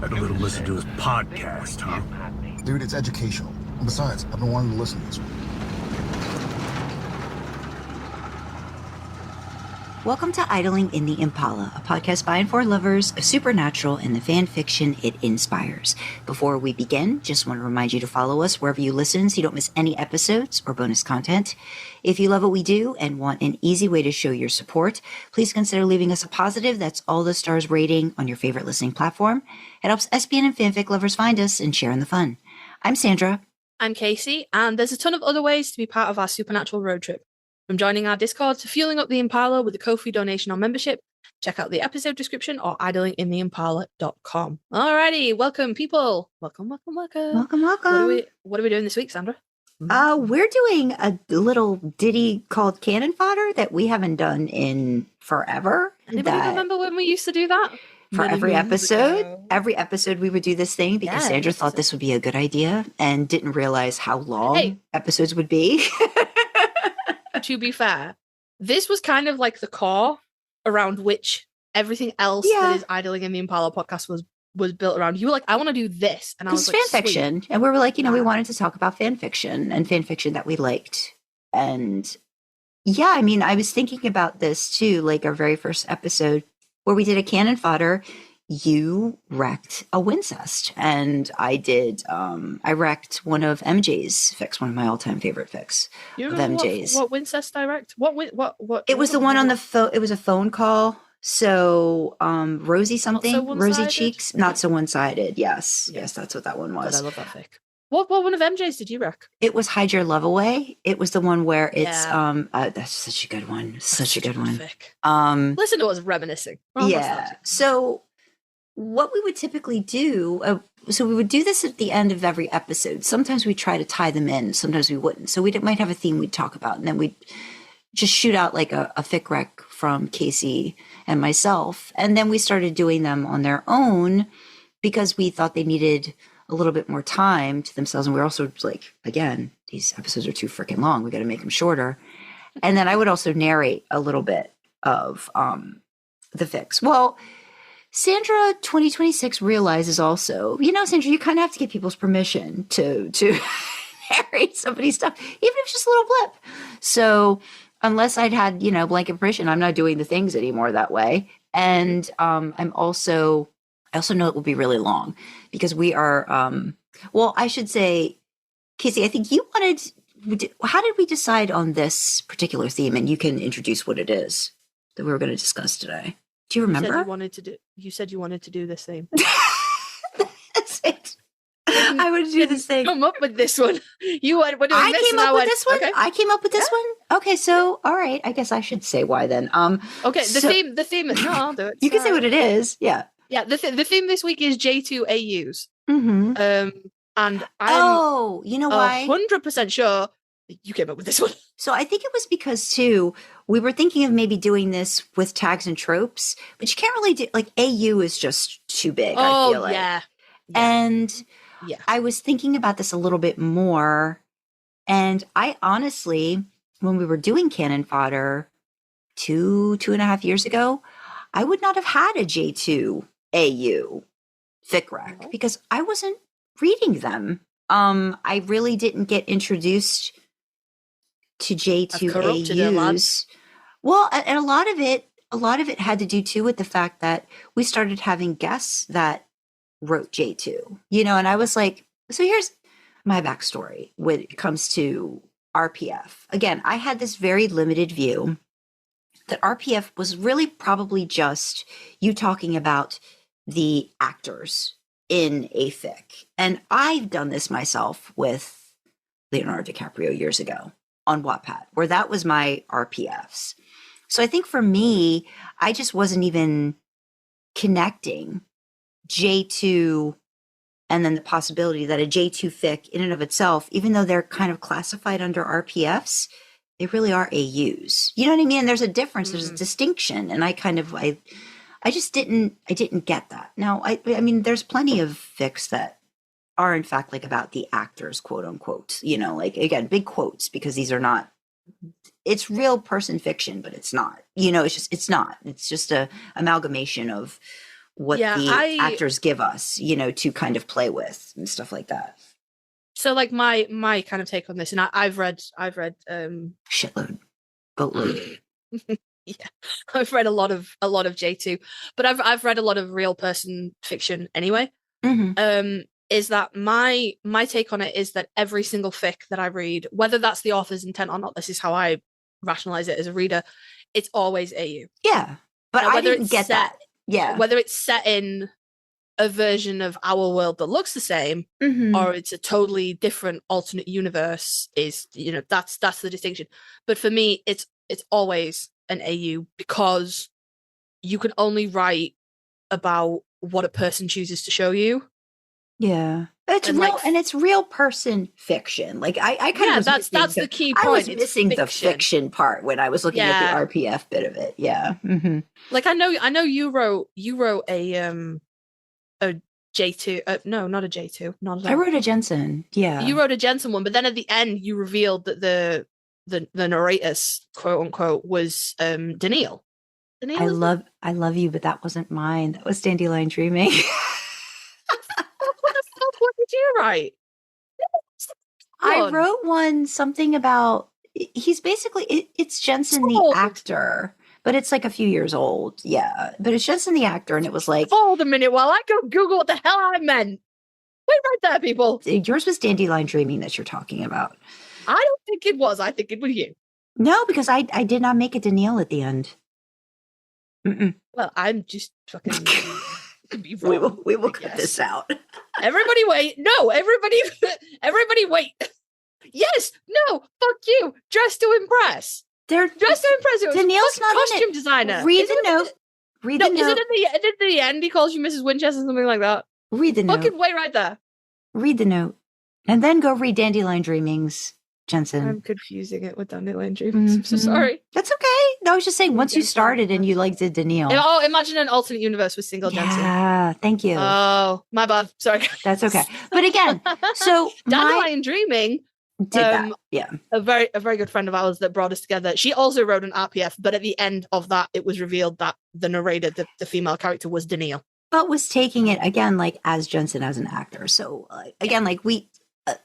Had a little listen to his podcast, huh? Dude, it's educational. And besides, I've been wanting to listen to this one. Welcome to Idling in the Impala, a podcast by and for lovers of supernatural and the fan fiction it inspires. Before we begin, just want to remind you to follow us wherever you listen so you don't miss any episodes or bonus content. If you love what we do and want an easy way to show your support, please consider leaving us a positive, that's all the stars rating on your favorite listening platform. It helps SPN and fanfic lovers find us and share in the fun. I'm Sandra. I'm Kasey, and there's a ton of other ways to be part of our supernatural road trip. From joining our Discord to fueling up the Impala with a Ko-fi donation or membership, check out the episode description or idlinginttheimpala.com. Alrighty, welcome people. Welcome. Welcome. What are we doing this week, Sandra? We're doing a little ditty called Canon Fodder that we haven't done in forever. Anybody remember when we used to do that? For every episode we would do this thing because Sandra thought this would be a good idea and didn't realize how long episodes would be. To be fair, this was kind of like the core around which everything else that is Idling in the Impala podcast was built around. You were like, I want to do this. And I was like, fanfiction. And we were like, we wanted to talk about fanfiction and fanfiction that we liked. And yeah, I mean, I was thinking about this too, like our very first episode where we did a Canon Fodder. You wrecked a Wincest, and I did. I wrecked one of MJ's fics, one of my all-time favorite fics of MJ's. What Wincest I wrecked? What? It was the one on the phone. It was a phone call. So, Rosie something, Rosy Cheeks, not so one-sided. Yes, that's what that one was. God, I love that fic. What one of MJ's did you wreck? It was Hide Your Love Away. It was the one where it's that's such a good one. Such a good one. Fic. Listen to us reminiscing. So what we would typically do, so we would do this at the end of every episode. Sometimes we try to tie them in, sometimes we wouldn't. So we might have a theme we'd talk about, and then we'd just shoot out like a Fic Rec from Kasey and myself. And then we started doing them on their own because we thought they needed a little bit more time to themselves. And we were also like, again, these episodes are too freaking long. We got to make them shorter. And then I would also narrate a little bit of the fics. Well, Sandra 2026 realizes also, Sandra, you kind of have to get people's permission to narrate somebody's stuff, even if it's just a little blip. So unless I'd had, blanket permission, I'm not doing the things anymore that way. And I also know it will be really long because we are, I should say, Kasey, I think how did we decide on this particular theme? And you can introduce what it is that we were going to discuss today. Do you remember? You said you wanted to do this thing. That's it. I would do this thing. Come up with this one. I came up with this one. Okay. I came up with this one. Okay, so all right. I guess I should say why then. Okay, the theme. No, I'll do it. You can say what it is. Yeah. Yeah. The theme this week is J2 AUs. Mm-hmm. And I'm you know why? 100% sure you came up with this one. So I think it was because too, we were thinking of maybe doing this with tags and tropes, but you can't really do, like, AU is just too big, I feel like. Yeah. And I was thinking about this a little bit more. And I honestly, when we were doing Canon Fodder 2.5 years ago, I would not have had a J2 AU Fic Rec because I wasn't reading them. I really didn't get introduced to J2 AUs. Well, and a lot of it had to do too with the fact that we started having guests that wrote J2, and I was like, so here's my backstory when it comes to RPF. Again, I had this very limited view that RPF was really probably just you talking about the actors in a fic. And I've done this myself with Leonardo DiCaprio years ago on Wattpad, where that was my RPFs. So I think for me, I just wasn't even connecting J2 and then the possibility that a J2 fic in and of itself, even though they're kind of classified under RPFs, they really are AUs. You know what I mean? There's a difference. There's a distinction. And I just didn't get that. Now, I mean, there's plenty of fics that are in fact like about the actors, quote unquote, like, again, big quotes, because these are not, it's real person fiction, but it's not, it's not, it's just a amalgamation of the actors give us, you know, to kind of play with and stuff like that. So like my kind of take on this, and I've read shitload, boatload. Yeah, I've read a lot of J2, but I've read a lot of real person fiction anyway. Is that my take on it is that every single fic that I read, whether that's the author's intent or not, this is how I rationalize it as a reader, it's always AU. Yeah, but I didn't get that. Yeah, whether it's set in a version of our world that looks the same, or it's a totally different alternate universe, is, you know, that's the distinction. But for me, it's always an AU, because you can only write about what a person chooses to show you. Yeah, it's real, and it's real person fiction. Like I kind of that's the key point. I was missing the fiction part when I was looking at the RPF bit of it. Yeah, like I know you wrote a J2. No, not a J2. Not at all. I wrote a Jensen. Yeah, you wrote a Jensen one, but then at the end you revealed that the narrator, quote unquote, was Daniil. I love you, but that wasn't mine. That was Dandelion Dreaming. What did you write? I wrote one, something about, he's basically, it's Jensen the actor, but it's like a few years old. Yeah, but it's Jensen the actor, and it was like, hold a minute while I go Google what the hell I meant. Wait right there, people. Yours was Dandelion Dreaming that you're talking about. I don't think it was. I think it was you. No, because I did not make a Daniil at the end. Well, I'm just fucking... we will cut this out. Everybody wait. No, everybody wait. Yes, no, fuck you. Dress to impress. They're dressed to impress. Daniil's not costume designer. Read the note. Read the note. Is it at the end he calls you Mrs. Winchester or something like that? Read the note. Fucking wait right there. Read the note. And then go read Dandelion Dreamings, Jensen. I'm confusing it with Dandelion Dreamings. I'm so sorry. That's okay. No, I was just saying, once you started and you did Daniil. Oh, imagine an alternate universe with single Jensen. Yeah, thank you. Oh, my bad. Sorry. That's okay. But again, so Dandelion Dreaming did that. Yeah. A very good friend of ours that brought us together. She also wrote an RPF, but at the end of that, it was revealed that the narrator, the female character, was Daniil. But was taking it again, like, as Jensen as an actor. So again, like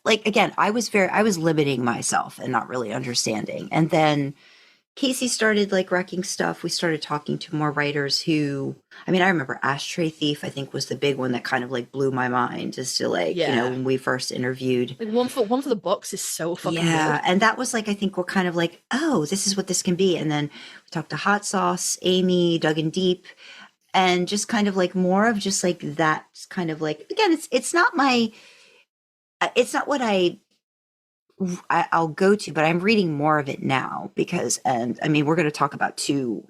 I was limiting myself and not really understanding. And then Kasey started like wrecking stuff. We started talking to more writers who, I mean, I remember Ashtray Thief, I think, was the big one that kind of like blew my mind as to like, you know, when we first interviewed. Like one for the books is so fucking good. And that was like, I think we're kind of like, oh, this is what this can be. And then we talked to Hot Sauce, Amy, Dug in Deep, and just kind of like more of just like that kind of like, again, it's not what I'll go to, but I'm reading more of it now because, and I mean, we're going to talk about two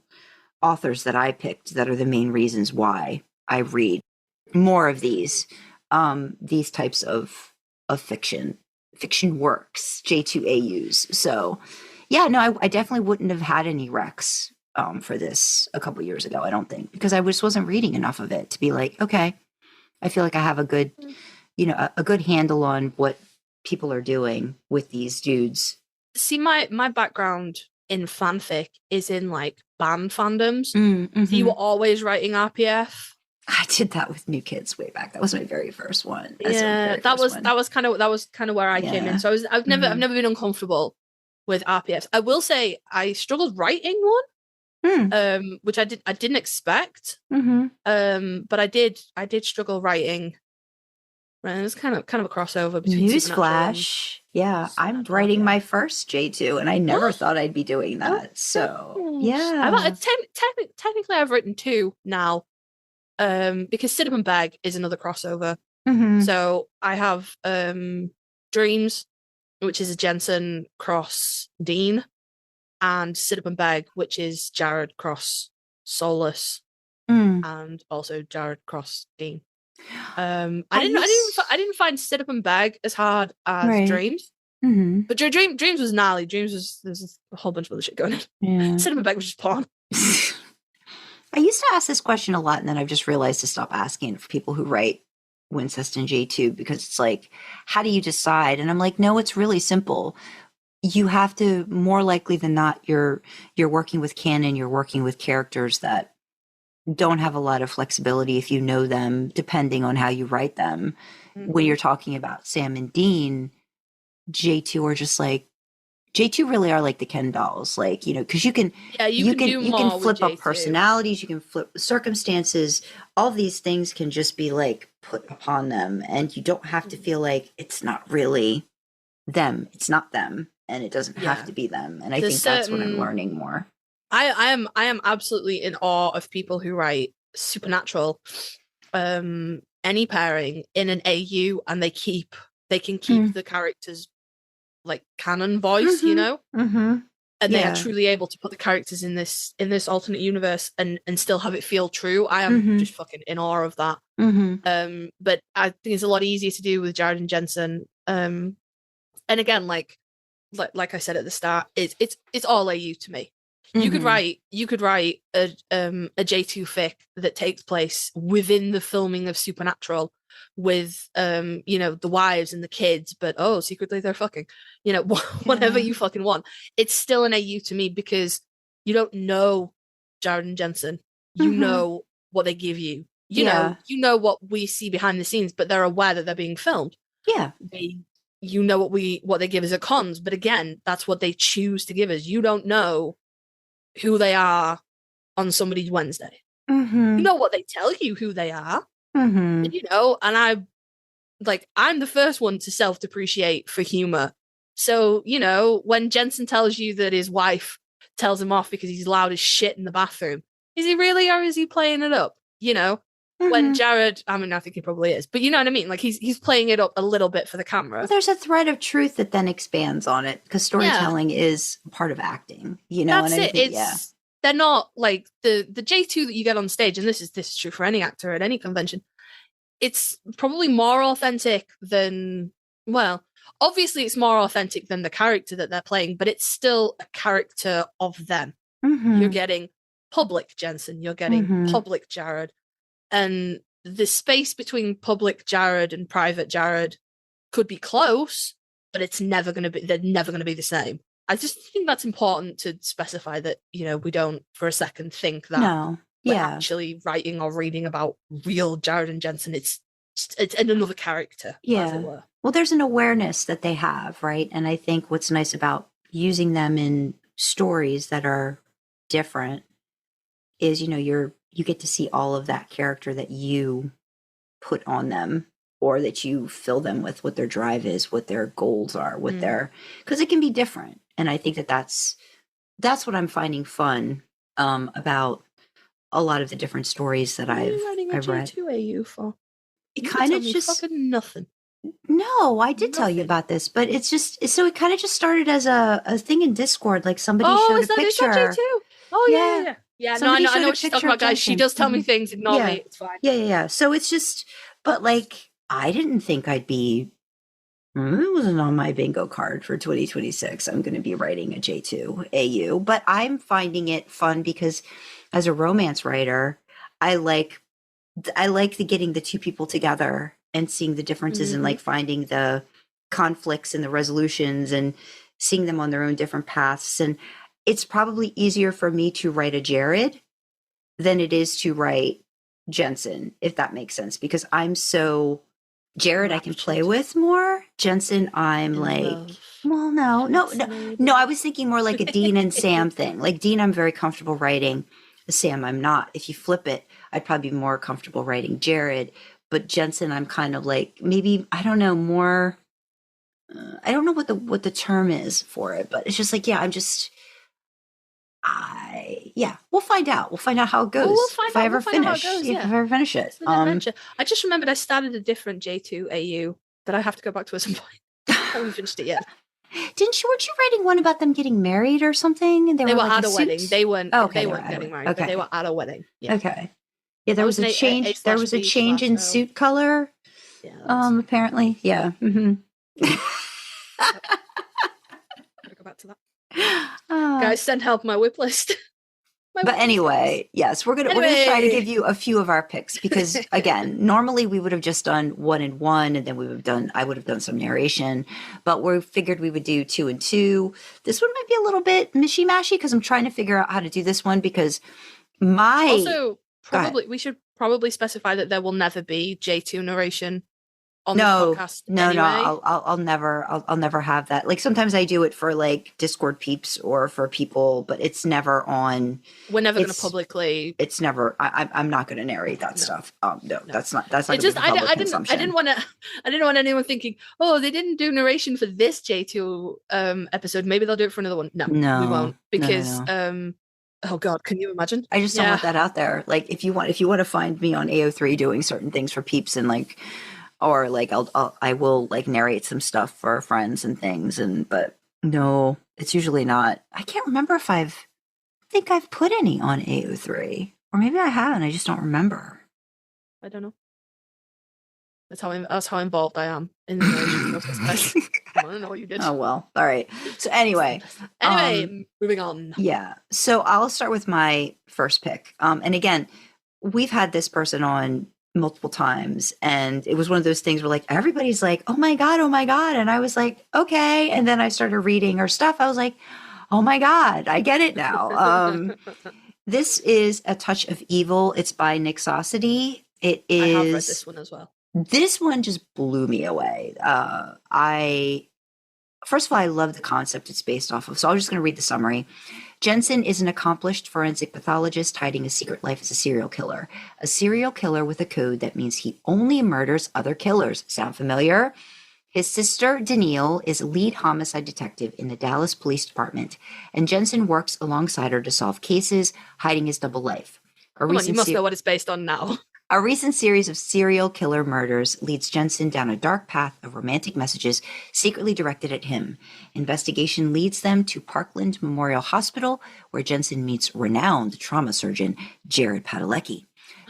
authors that I picked that are the main reasons why I read more of these types of fiction works, J2AUs. So yeah, no, I definitely wouldn't have had any recs for this a couple years ago, I don't think, because I just wasn't reading enough of it to be like, okay, I feel like I have a good, you know, a good handle on what people are doing with these dudes. See, my background in fanfic is in like band fandoms. So you were always writing RPF. I did that with New Kids way back. That was my very first one. That was kind of where I came in. So I've never been uncomfortable with RPFs. I will say I struggled writing one, which I didn't expect. But I did struggle writing. Right, it was kind of a crossover between Newsflash. Yeah, I'm writing my first J2, and I never thought I'd be doing that. So yeah, technically I've written two now, because Cinnamon Bag is another crossover. So I have Dreams, which is a Jensen cross Dean, and Cinnamon Bag, which is Jared cross Solus, and also Jared cross Dean. I didn't find Cinnamon Bag as hard as Dreams, but Dreams was gnarly. There's a whole bunch of other shit going on. Yeah. Cinnamon Bag was just porn. I used to ask this question a lot, and then I've just realized to stop asking for people who write Wincest and J2, because it's like, how do you decide? And I'm like, no, it's really simple. You have to, more likely than not, you're working with canon, you're working with characters that don't have a lot of flexibility if you know them, depending on how you write them. When you're talking about Sam and Dean, J2 are just like, J2 really are like the Ken dolls, like, you know, because you can flip up personalities, you can flip circumstances, all these things can just be like put upon them, and you don't have to feel like it's not really them, it's not them, and it doesn't have to be them. And I think that's what I'm learning more. I am absolutely in awe of people who write supernatural, any pairing in an AU, and they can keep the characters like canon voice, you know, and they are truly able to put the characters in this alternate universe and still have it feel true. I am just fucking in awe of that. But I think it's a lot easier to do with Jared and Jensen. And again, like I said at the start, it's all AU to me. You could write a J2 fic that takes place within the filming of Supernatural with you know, the wives and the kids, but secretly they're fucking, you know, whatever you fucking want. It's still an AU to me because you don't know Jared and Jensen. You know what they give you. You know what we see behind the scenes, but they're aware that they're being filmed. You know what they give us at cons, but again, that's what they choose to give us. You don't know who they are on somebody's Wednesday. You know what they tell you who they are. You know, and I'm the first one to self-depreciate for humor. So, you know, when Jensen tells you that his wife tells him off because he's loud as shit in the bathroom, is he really, or is he playing it up? You know, when Jared, I mean, I think he probably is, but you know what I mean? Like he's playing it up a little bit for the camera. Well, there's a thread of truth that then expands on it because storytelling is part of acting, you know? That's it. They're not like the J2 that you get on stage, and this is true for any actor at any convention. It's probably more authentic than, well, obviously it's more authentic than the character that they're playing, but it's still a character of them. You're getting public Jensen, you're getting public Jared, and the space between public Jared and private Jared could be close, but it's never going to be, they're never going to be the same. I just think that's important to specify that, you know, we don't for a second think that we're actually writing or reading about real Jared and Jensen. It's another character, as it were. Well, there's an awareness that they have, right? And I think what's nice about using them in stories that are different is, you know, you get to see all of that character that you put on them, or that you fill them with what their drive is, what their goals are, what their, because it can be different. And I think that's what I'm finding fun about a lot of the different stories that I've read. J2 AU for? It kind of just fucking nothing. No, I did tell you about this, but it's just so it kind of just started as a thing in Discord. Like somebody showed a picture. Is that J2? Oh yeah. Yeah, no, I know what she's talking about, guys. She does tell me things. Ignore me. It's fine. Yeah. So it's just, but like, I didn't think I'd be. It wasn't on my bingo card for 2026. I'm going to be writing a J2 AU, but I'm finding it fun because as a romance writer, I like the getting the two people together and seeing the differences and like finding the conflicts and the resolutions and seeing them on their own different paths. And it's probably easier for me to write a Jared than it is to write Jensen, if that makes sense, because I'm so Jared I can play with more. Jensen, I'm like, well, no. I was thinking more like a Dean and Sam thing. Like Dean, I'm very comfortable writing. Sam, I'm not. If you flip it, I'd probably be more comfortable writing Jared. But Jensen, I'm kind of like, maybe, I don't know, more, I don't know what the term is for it, but it's just like, we'll find out. We'll find out how it goes. Well, if I ever finish it. I just remembered I started a different J2 AU that I have to go back to at some point. I haven't finished it yet. Weren't you writing one about them getting married or something? And they were like at a wedding. They weren't getting married, but they were at a wedding. Yeah. Okay. Yeah, there was a change. There was a change in suit color. Yeah. Apparently. Yeah. Mm-hmm. Gotta go back to that. Guys, send help my whip list. But anyway, yes, we're gonna try to give you a few of our picks because again, normally we would have just done 1 and 1, and then I would have done some narration, but we figured we would do 2 and 2. This one might be a little bit mishy-mashy because I'm trying to figure out how to do this one because we should probably specify that there will never be J2 narration on the podcast. No, anyway. I'll never have that. Like sometimes I do it for like Discord peeps or for people, but it's never on. We're never going to publicly. It's never. I'm not going to narrate that stuff. No, that's not. That's not. Just I didn't want anyone thinking, oh, they didn't do narration for this J2 episode. Maybe they'll do it for another one. No, we won't because oh God, can you imagine? I just don't want that out there. Like if you want to find me on AO3 doing certain things for peeps and like. Or like I will like narrate some stuff for friends and things, but no, it's usually not. I can't remember if I think I've put any on AO3, or maybe I haven't. I just don't remember. I don't know. That's how involved I am in the narration process. I want to know what you did. Oh well, all right. So anyway, moving on. Yeah. So I'll start with my first pick. And again, we've had this person on multiple times, and it was one of those things where like everybody's like, oh my god, and I was like, okay, and then I started reading her stuff. I was like, oh my god, I get it now. This is A Touch of Evil. It's by Nyxocity. It is. I have read this one as well. This one just blew me away. First of all, I love the concept it's based off of, so I'm just going to read the summary. Jensen is an accomplished forensic pathologist hiding a secret life as a serial killer. A serial killer with a code that means he only murders other killers. Sound familiar? His sister, Danielle, is lead homicide detective in the Dallas Police Department, and Jensen works alongside her to solve cases, hiding his double life. You must know what it's based on now. A recent series of serial killer murders leads Jensen down a dark path of romantic messages secretly directed at him. Investigation leads them to Parkland Memorial Hospital, where Jensen meets renowned trauma surgeon Jared Padalecki.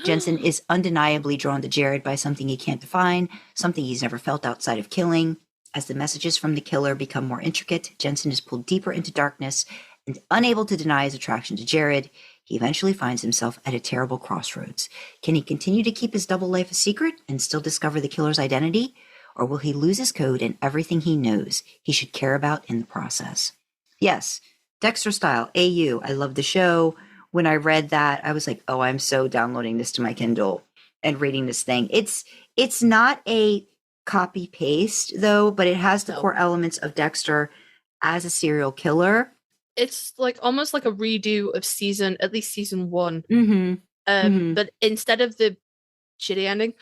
Jensen is undeniably drawn to Jared by something he can't define, something he's never felt outside of killing. As the messages from the killer become more intricate, Jensen is pulled deeper into darkness, and unable to deny his attraction to Jared, he eventually finds himself at a terrible crossroads. Can he continue to keep his double life a secret and still discover the killer's identity? Or will he lose his code and everything he knows he should care about in the process? Yes, Dexter style, AU. I love the show. When I read that, I was like, oh, I'm so downloading this to my Kindle and reading this thing. It's not a copy paste though, but it has the core elements of Dexter as a serial killer. It's like almost like a redo of at least season 1. Mm-hmm. But instead of the shitty ending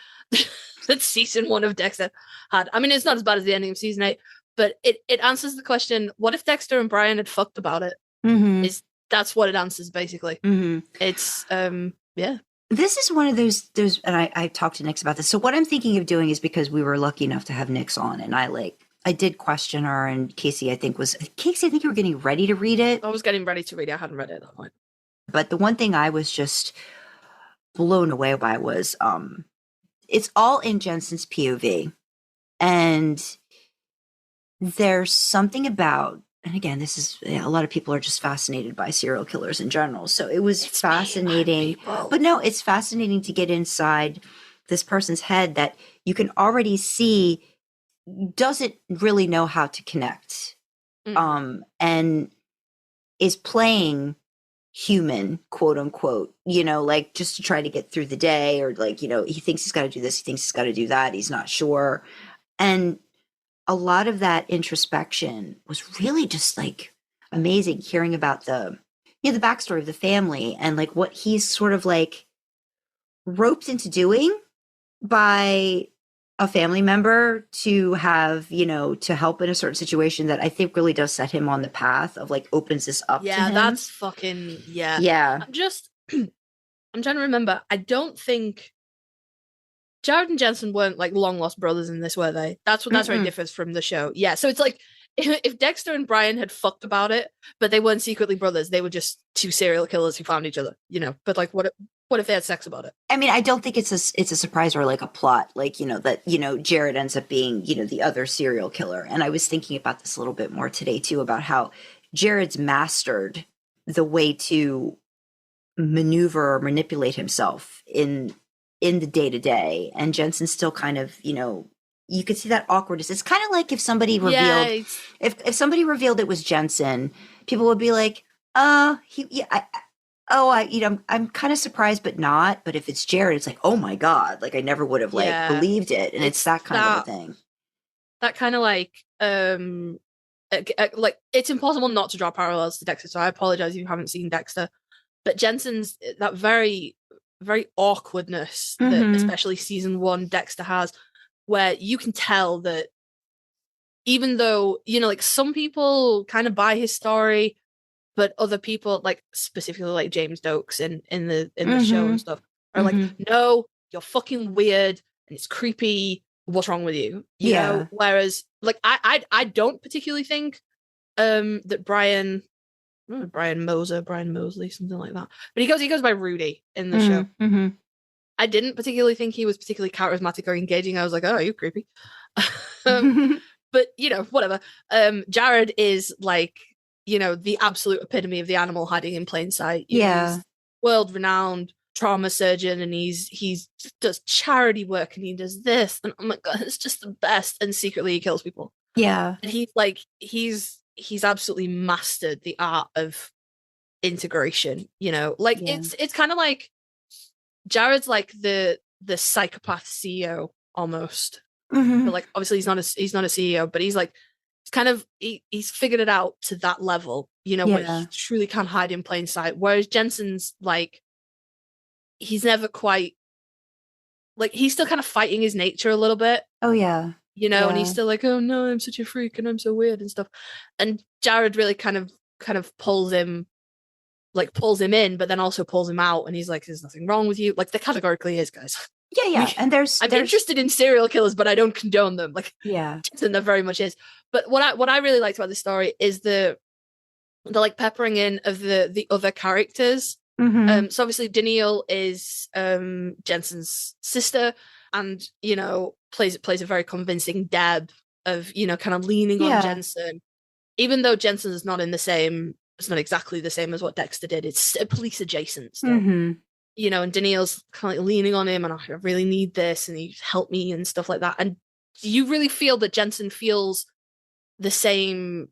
that season 1 of Dexter had, I mean, it's not as bad as the ending of season 8, but it answers the question: what if Dexter and Brian had fucked about it? Mm-hmm. That's what it answers basically. Mm-hmm. It's This is one of those, and I talked to Nyx about this. So what I'm thinking of doing is, because we were lucky enough to have Nyx on, and I did question her, and Kasey, I think you were getting ready to read it. I was getting ready to read it. I hadn't read it at that point. But the one thing I was just blown away by was it's all in Jensen's POV. And there's something about, and again, this is, a lot of people are just fascinated by serial killers in general. So it's fascinating. But no, it's fascinating to get inside this person's head that you can already see doesn't really know how to connect, and is playing human, quote unquote, like just to try to get through the day, or like, he thinks he's got to do this, he thinks he's got to do that, he's not sure. And a lot of that introspection was really just like amazing, hearing about the backstory of the family and like what he's sort of like roped into doing by a family member to have, to help in a certain situation that I think really does set him on the path of like opens this up to him. That's fucking, yeah. Yeah. I'm trying to remember. I don't think Jared and Jensen weren't like long lost brothers in this, were they? That's where it differs from the show. Yeah. So it's like if Dexter and Brian had fucked about it, but they weren't secretly brothers, they were just two serial killers who found each other, but like what if they had sex about it? I mean, I don't think it's a surprise or like a plot, like, that, Jared ends up being, the other serial killer. And I was thinking about this a little bit more today too, about how Jared's mastered the way to maneuver or manipulate himself in the day-to-day, and Jensen's still kind of, you could see that awkwardness. It's kind of like if somebody revealed, if somebody revealed it was Jensen, people would be like, I'm kind of surprised, but not. But if it's Jared, it's like, oh my God, like I never would have believed it. And it's that kind of a thing. That kind of like it's impossible not to draw parallels to Dexter. So I apologize if you haven't seen Dexter, but Jensen's that very, very awkwardness that especially season 1 Dexter has, where you can tell that even though, like some people kind of buy his story, but other people, like specifically like James Dokes in the show and stuff, are like, no, you're fucking weird and it's creepy. What's wrong with you? You know? Whereas like I don't particularly think that Brian Mosley, something like that. But he goes by Rudy in the show. I didn't particularly think he was particularly charismatic or engaging. I was like, oh, you're creepy. But whatever. Jared is like, the absolute epitome of the animal hiding in plain sight. He's world-renowned trauma surgeon, and he does charity work, and he does this, and oh my God, it's just the best. And secretly he kills people. Yeah. And he's absolutely mastered the art of integration, it's kind of like Jared's like the psychopath CEO almost. But like obviously he's not a CEO, but he's like he's figured it out to that level, where he truly can hide in plain sight. Whereas Jensen's like, he's never quite like, he's still kind of fighting his nature a little bit. Oh yeah. And he's still like, oh no, I'm such a freak and I'm so weird and stuff. And Jared really kind of pulls him in, but then also pulls him out, and he's like, there's nothing wrong with you. Like, there categorically is, guys. Yeah. And I'm interested in serial killers, but I don't condone them. Like, and there very much is. But what I really liked about this story is the like peppering in of the other characters. So obviously Danielle is Jensen's sister, and plays a very convincing Deb of kind of leaning on Jensen, even though Jensen is not it's not exactly the same as what Dexter did. It's police adjacent still. And Danielle's kind of like leaning on him, and I really need this, and he help me and stuff like that. And you really feel that Jensen feels the same.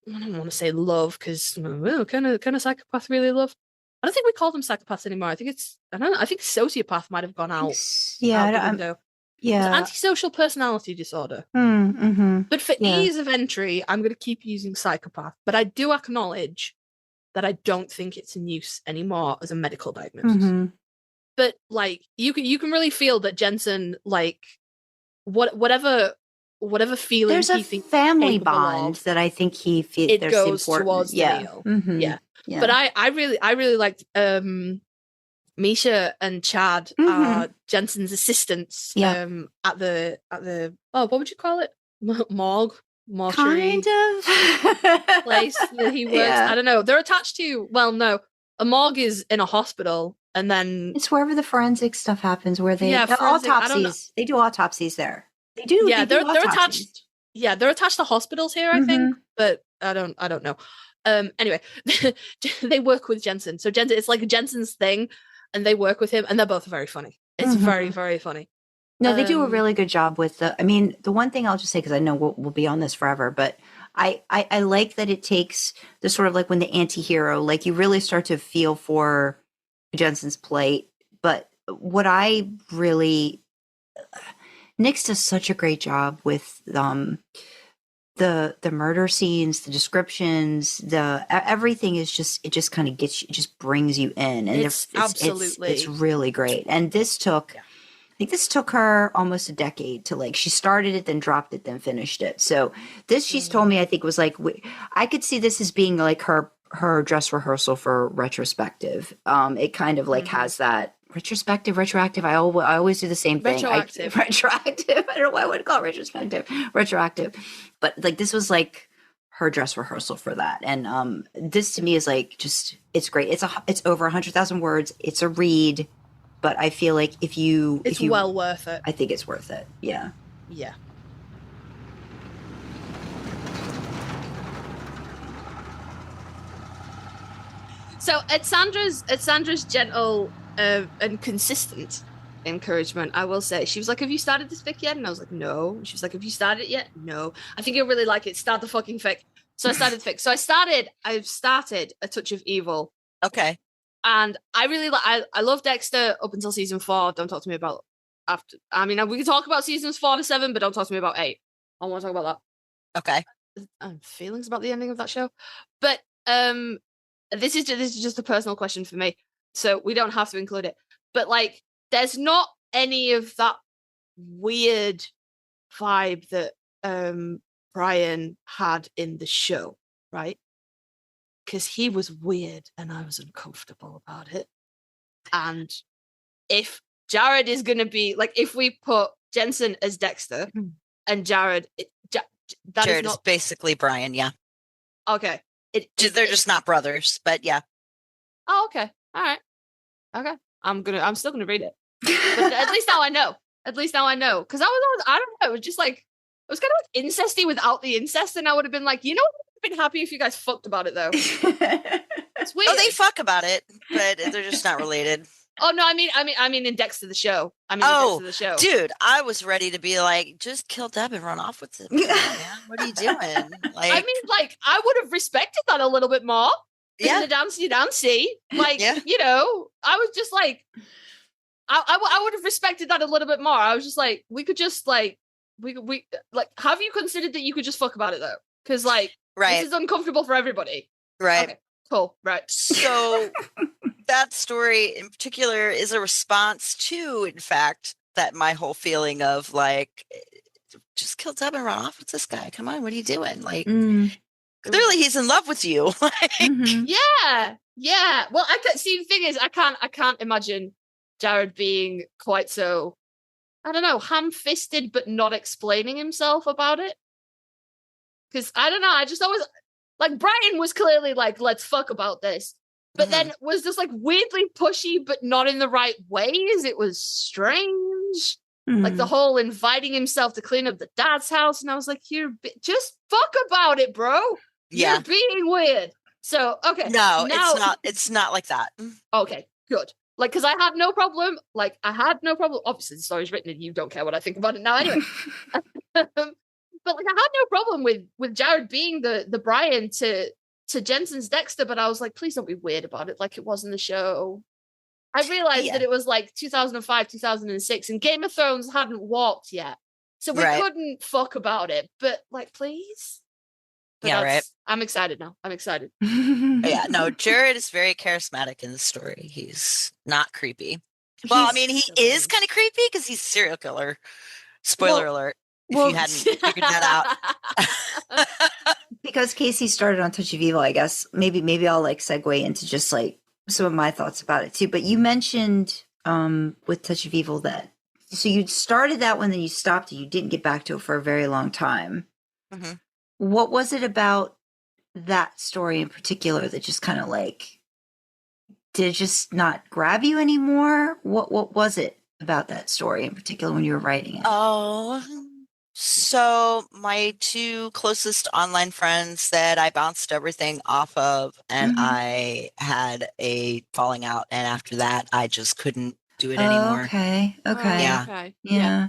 I don't want to say love, because kind of psychopath really love. I don't think we call them psychopaths anymore. I think I think sociopath might have gone out. Out the window. It's antisocial personality disorder. But for ease of entry, I'm going to keep using psychopath. But I do acknowledge that I don't think it's in use anymore as a medical diagnosis. But like, you can really feel that Jensen, like, whatever feeling there's he a thinks family bond that I think he feels. It goes towards Danielle. But I really liked Misha and Chad are Jensen's assistants at the what would you call it? Mortuary kind of place that he works. I don't know. They're attached to, well, no, a morgue is in a hospital, and then it's wherever the forensic stuff happens, where they autopsies. They do autopsies there. They do. Yeah, they're attached. Yeah, they're attached to hospitals here, I think, but I don't know. Anyway, they work with Jensen. So Jensen, it's like Jensen's thing, and they work with him, and they're both very funny. It's very, very funny. No, they do a really good job with the one thing I'll just say, because I know we'll be on this forever, but I like that it takes the sort of like when the anti-hero, like you really start to feel for Jensen's plight. But what I really, Nyx does such a great job with the murder scenes, the descriptions, everything is just, it just kind of gets you, it just brings you in, and it's really great. And this took, I think this took her almost a decade to, like, she started it, then dropped it, then finished it. So this, she's told me, I think was like, I could see this as being like her dress rehearsal for retrospective. It kind of like has that retrospective, retroactive. I always do the same thing. Retroactive. I don't know why I would call it retrospective, retroactive. But like, this was like her dress rehearsal for that. And this to me is like, just, it's great. It's over 100,000 words. It's a read. But I feel like if you well worth it. I think it's worth it. Yeah. Yeah. So at Sandra's gentle and consistent encouragement, I will say, she was like, "Have you started this fic yet?" And I was like, "No." And she was like, "Have you started it yet?" "No." "I think you'll really like it. Start the fucking fic." So I started the fic. So I've started A Touch of Evil. Okay. And I really I love Dexter up until season 4. Don't talk to me about after. I mean, we can talk about seasons 4 to 7, but don't talk to me about 8. I want to talk about that. Okay. Feelings about the ending of that show, but this is just a personal question for me, so we don't have to include it. But like, there's not any of that weird vibe that Brian had in the show, right? Because he was weird and I was uncomfortable about it. And if Jared is going to be like, if we put Jensen as Dexter and Jared, Jared is basically Brian, yeah. Okay. They're just not brothers, but yeah. Oh, okay. All right. Okay. I'm still gonna read it. But at least now I know. Because I don't know, it was just like, it was kind of like incesty without the incest, and I would have been like, you know, I'd been happy if you guys fucked about it though. It's weird. Oh, they fuck about it, but they're just not related. Oh no, I mean in Dexter the show. Dexter the show. Dude, I was ready to be like, just kill Deb and run off with it. Man. What are you doing? Like, I mean, like, I would have respected that a little bit more. Yeah. The dancey. Like, yeah. You know, I was just like, I would have respected that a little bit more. I was just like, we could just like, we like, have you considered that you could just fuck about it though? Because like, this is uncomfortable for everybody. Right. Okay, cool. Right. So that story in particular is a response to, in fact, that my whole feeling of like, just kill Deb and run off with this guy. Come on, what are you doing? Like, clearly he's in love with you. Like, yeah. Well, I can't see. The thing is, I can't imagine Jared being quite so, I don't know, ham-fisted, but not explaining himself about it. Because I don't know, I just always like, Brian was clearly like, let's fuck about this. But then was just like weirdly pushy, but not in the right ways. It was strange. Like the whole inviting himself to clean up the dad's house. And I was like, just fuck about it, bro. Yeah. You're being weird. So, okay. No, it's not like that. Okay, good. Like, because I had no problem. Obviously, the story's written and you don't care what I think about it now anyway. But like, I had no problem with Jared being the Brian to Jensen's Dexter, but I was like, please don't be weird about it like it was in the show. I realized that it was like 2005, 2006, and Game of Thrones hadn't walked yet. So we couldn't fuck about it. But like, please. But I'm excited now. I'm excited. Yeah, no, Jared is very charismatic in the story. He's not creepy. Well, I mean, he is kind of creepy because he's a serial killer. Spoiler alert. If you hadn't figured that out. Because Kasey started on Touch of Evil, I guess maybe I'll like segue into just like some of my thoughts about it too. But you mentioned with Touch of Evil that so you started that one, then you stopped it. You didn't get back to it for a very long time. Mm-hmm. What was it about that story in particular that just kind of like, did it just not grab you anymore? What was it about that story in particular when you were writing it? Oh, so my two closest online friends that I bounced everything off of, and I had a falling out, and after that, I just couldn't do it anymore. Okay. Yeah.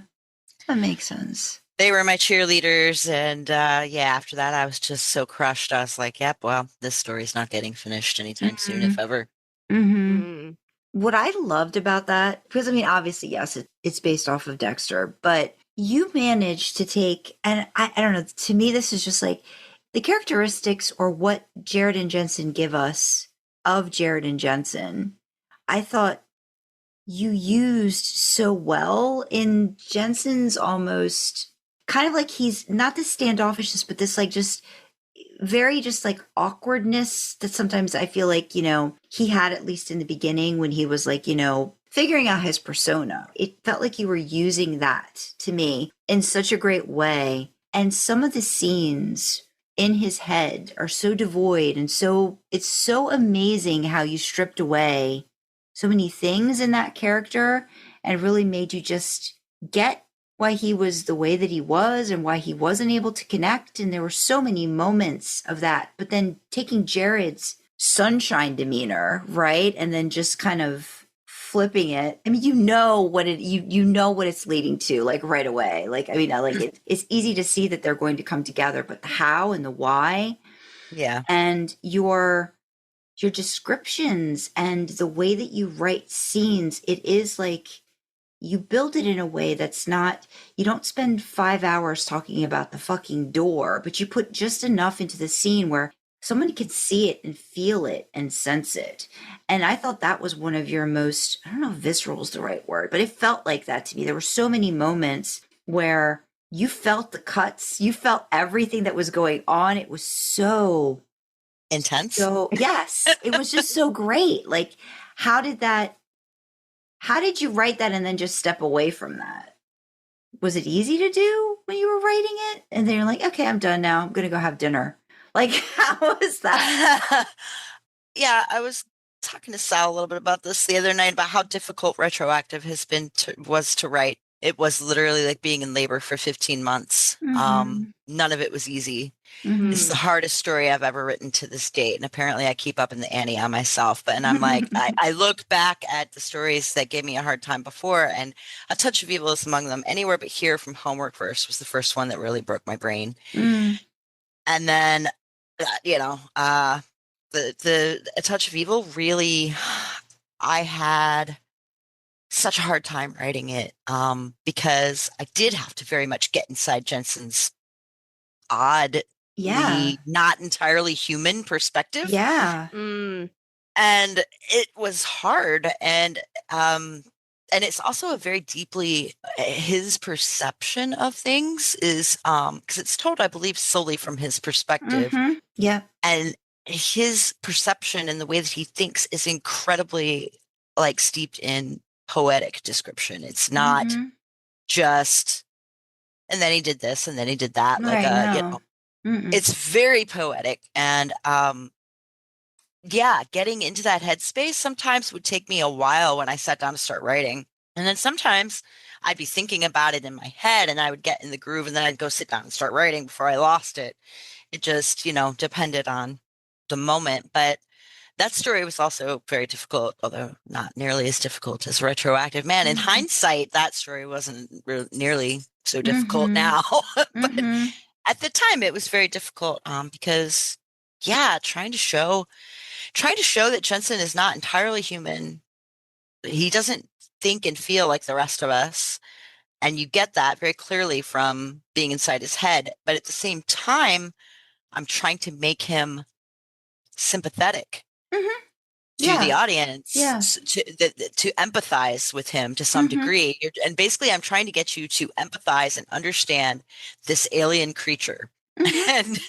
That makes sense. They were my cheerleaders, and after that, I was just so crushed. I was like, yep, well, this story's not getting finished anytime soon, if ever. What I loved about that, because I mean, obviously, yes, it's based off of Dexter, but you managed to take, and I don't know, to me, this is just like the characteristics or what Jared and Jensen give us of Jared and Jensen. I thought you used so well in Jensen's almost kind of like he's not this standoffishness, but this like just very just like awkwardness that sometimes I feel like, you know, he had at least in the beginning when he was like, you know, figuring out his persona. It felt like you were using that to me in such a great way. And some of the scenes in his head are so devoid and so it's so amazing how you stripped away so many things in that character and really made you just get why he was the way that he was and why he wasn't able to connect. And there were so many moments of that. But then taking Jared's sunshine demeanor, right? And then just kind of flipping it. I mean, you know what it's leading to, like right away. Like, I mean, it's easy to see that they're going to come together, but the how and the why. Yeah. And your your descriptions and the way that you write scenes, it is like you build it in a way that's not, you don't spend 5 hours talking about the fucking door, but you put just enough into the scene where someone can see it and feel it and sense it. And I thought that was one of your most, I don't know if visceral is the right word, but it felt like that to me. There were so many moments where you felt the cuts, you felt everything that was going on. It was so intense. So yes, it was just so great. Like, how did you write that and then just step away from that? Was it easy to do when you were writing it? And then you're like, okay, I'm done now. I'm going to go have dinner. Like, how was that? Yeah, I was talking to Sal a little bit about this the other night about how difficult retroactive was to write. It was literally like being in labor for 15 months. None of it was easy. It's the hardest story I've ever written to this date. And apparently I keep up in the ante on myself. And I'm like, I look back at the stories that gave me a hard time before, and A Touch of Evil is among them. Anywhere But Here from Homework Verse was the first one that really broke my brain. And then, the A Touch of Evil really, I had such a hard time writing it because I did have to very much get inside Jensen's odd, not entirely human perspective. Yeah. And it was hard. And it's also a very deeply, his perception of things is, because it's told, I believe, solely from his perspective. Yeah. And his perception and the way that he thinks is incredibly like steeped in poetic description. It's not just, and then he did this and then he did that. It's very poetic. And getting into that headspace sometimes would take me a while when I sat down to start writing. And then sometimes I'd be thinking about it in my head and I would get in the groove and then I'd go sit down and start writing before I lost it. It just, depended on the moment. But that story was also very difficult, although not nearly as difficult as Retroactive. Man, in hindsight, that story wasn't nearly so difficult now. But at the time, it was very difficult because, trying to show that Jensen is not entirely human. He doesn't think and feel like the rest of us. And you get that very clearly from being inside his head. But at the same time, I'm trying to make him sympathetic to the audience, to empathize with him to some degree. And basically, I'm trying to get you to empathize and understand this alien creature. And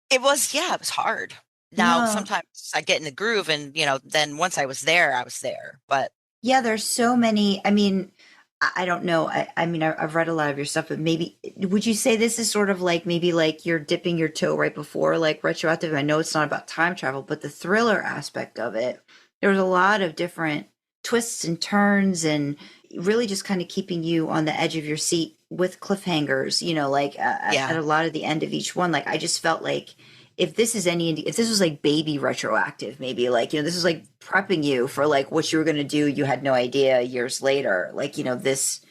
it was hard. Now, sometimes I get in the groove and, then once I was there. But yeah, there's so many. I mean, I don't know. I've read a lot of your stuff, but maybe, would you say this is sort of like, maybe like you're dipping your toe right before like Retroactive? I know it's not about time travel, but the thriller aspect of it, there was a lot of different twists and turns and really just kind of keeping you on the edge of your seat with cliffhangers, at a lot of the end of each one. Like, I just felt like, if this was like baby Retroactive, maybe like, this is like prepping you for like what you were going to do. You had no idea years later, like, this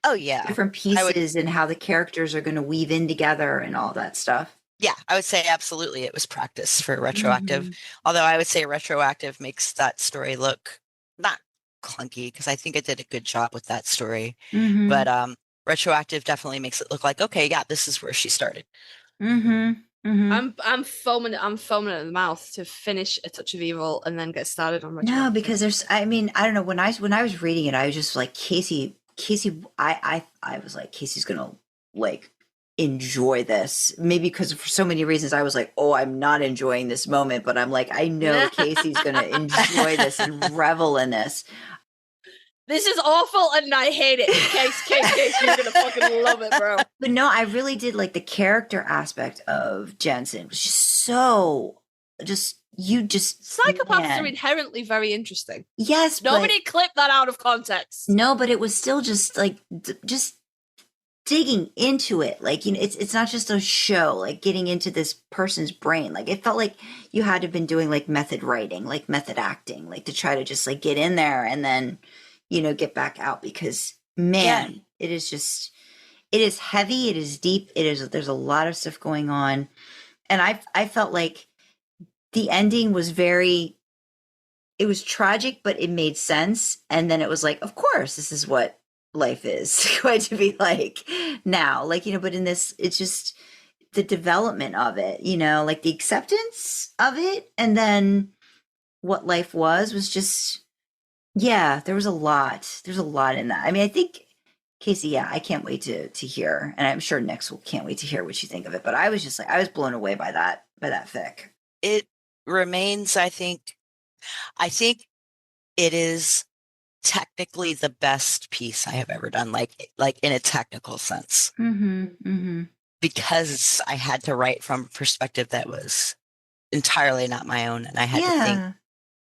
different pieces and how the characters are going to weave in together and all that stuff. Yeah, I would say absolutely. It was practice for Retroactive. Although I would say Retroactive makes that story look not clunky because I think I did a good job with that story. But Retroactive definitely makes it look like, okay, this is where she started. I'm foaming at the mouth to finish A Touch of Evil and then get started on Retroactive. No, because I don't know, when I was reading it, I was just like, Kasey, I was like, Casey's gonna like enjoy this. Maybe because for so many reasons I was like, oh, I'm not enjoying this moment, but I'm like, I know Casey's gonna enjoy this and revel in this. This is awful and I hate it. Case, you're gonna fucking love it, bro. But no, I really did like the character aspect of Jensen. It was just so, psychopaths are inherently very interesting. Yes, nobody clip that out of context. No, but it was still just like just digging into it. Like, it's not just a show. Like getting into this person's brain. Like it felt like you had to have been doing like method writing, like method acting, like to try to just like get in there and then get back out, because man, it is heavy. It is deep. There's a lot of stuff going on. And I felt like the ending was it was tragic, but it made sense. And then it was like, of course, this is what life is going to be like now. Like, but in this, it's just the development of it, like the acceptance of it. And then what life was just, yeah, there was a lot. There's a lot in that. I mean, I think, Kasey, yeah, I can't wait to hear. And I'm sure Nyx can't wait to hear what you think of it. But I was just like, I was blown away by that fic. It remains, I think it is technically the best piece I have ever done, like in a technical sense. Because I had to write from a perspective that was entirely not my own, and I had to think,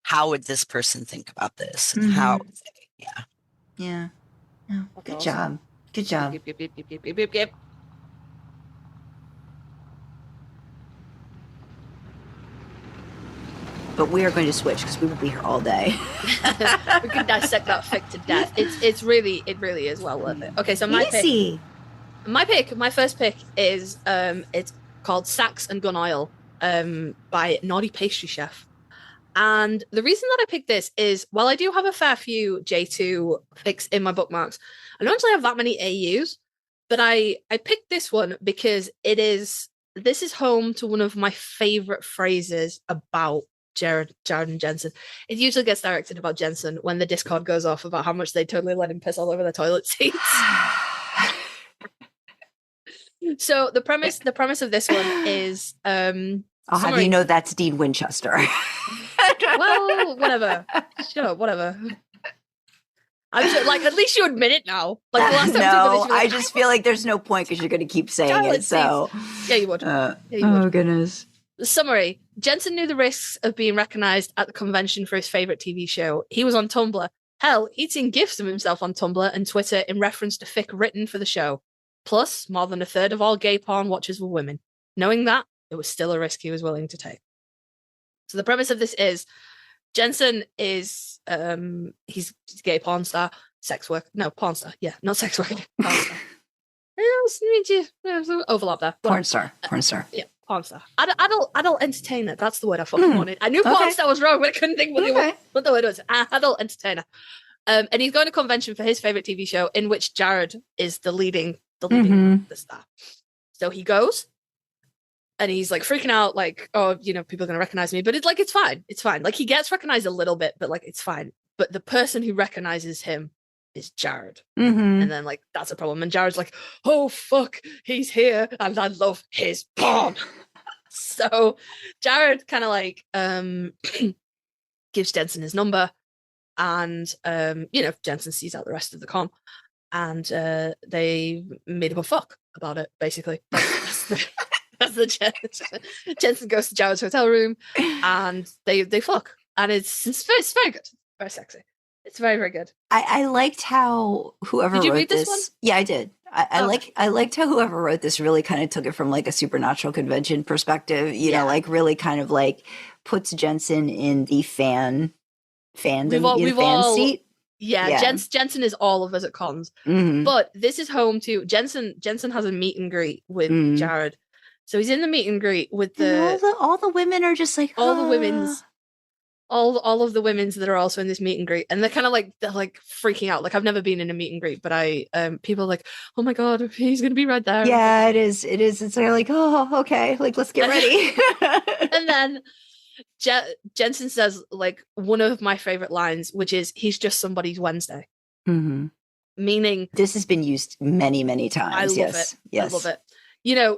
how would this person think about this, and how would they, yeah. Oh, good awesome. job. Yep. But we are going to switch because we will be here all day. We could dissect that fic to death. It really is well worth it. Okay, so my first pick is it's called Saxx and Gun Oil by NaughtyPastryChef. And the reason that I picked this is, while I do have a fair few J2 fics in my bookmarks, I don't actually have that many AUs, but I picked this one because this is home to one of my favorite phrases about Jared and Jensen. It usually gets directed about Jensen when the Discord goes off about how much they totally let him piss all over the toilet seats. So the premise of this one is I'll have you know that's Dean Winchester. Well, whatever. Shut up, whatever. I'm sure, like, at least you admit it now. Like the last time no, I just feel like there's no point because you're going to keep saying it. So yeah, you would. Oh goodness. The summary: Jensen knew the risks of being recognized at the convention for his favorite TV show. He was on Tumblr. Hell, he'd seen gifs of himself on Tumblr and Twitter in reference to fic written for the show. Plus, more than a third of all gay porn watchers were women. Knowing that, it was still a risk he was willing to take. So the premise of this is Jensen is he's a gay porn star, porn star. Yeah, not sex worker. Porn star. Overlap there. Porn star. Yeah, porn star. Adult entertainer. That's the word I fucking wanted. I knew porn star was wrong, but I couldn't think what the word was. Adult entertainer. And he's going to convention for his favorite TV show, in which Jared is the leading the star. So he goes, and he's like freaking out, like, oh, people are going to recognize me, but it's fine. It's fine. Like, he gets recognized a little bit, but like, it's fine. But the person who recognizes him is Jared. And then like, that's a problem. And Jared's like, oh, fuck, he's here. And I love his porn. So Jared kind of like, gives Jensen his number, and, Jensen sees out the rest of the con, and they made up a fuck about it, basically. That's the Jensen goes to Jared's hotel room, and they fuck, and it's very good, very sexy. It's very, very good. I liked how whoever did you wrote read this one? Yeah, I did. I liked how whoever wrote this really kind of took it from like a supernatural convention perspective. Like really kind of like puts Jensen in the fandom, fan seat. Yeah. Jensen is all of us at cons, but this is home to Jensen. Jensen has a meet and greet with Jared. So he's in the meet and greet with all the women are just like all of the women's that are also in this meet and greet, and they're like freaking out. Like, I've never been in a meet and greet, but people are like, oh my god, he's gonna be right there. Yeah, it is. It's like, oh, okay, like let's get ready. And then Jensen says like one of my favorite lines, which is, he's just somebody's Wednesday. Meaning, this has been used many, many times. I love it. Yes. I love it.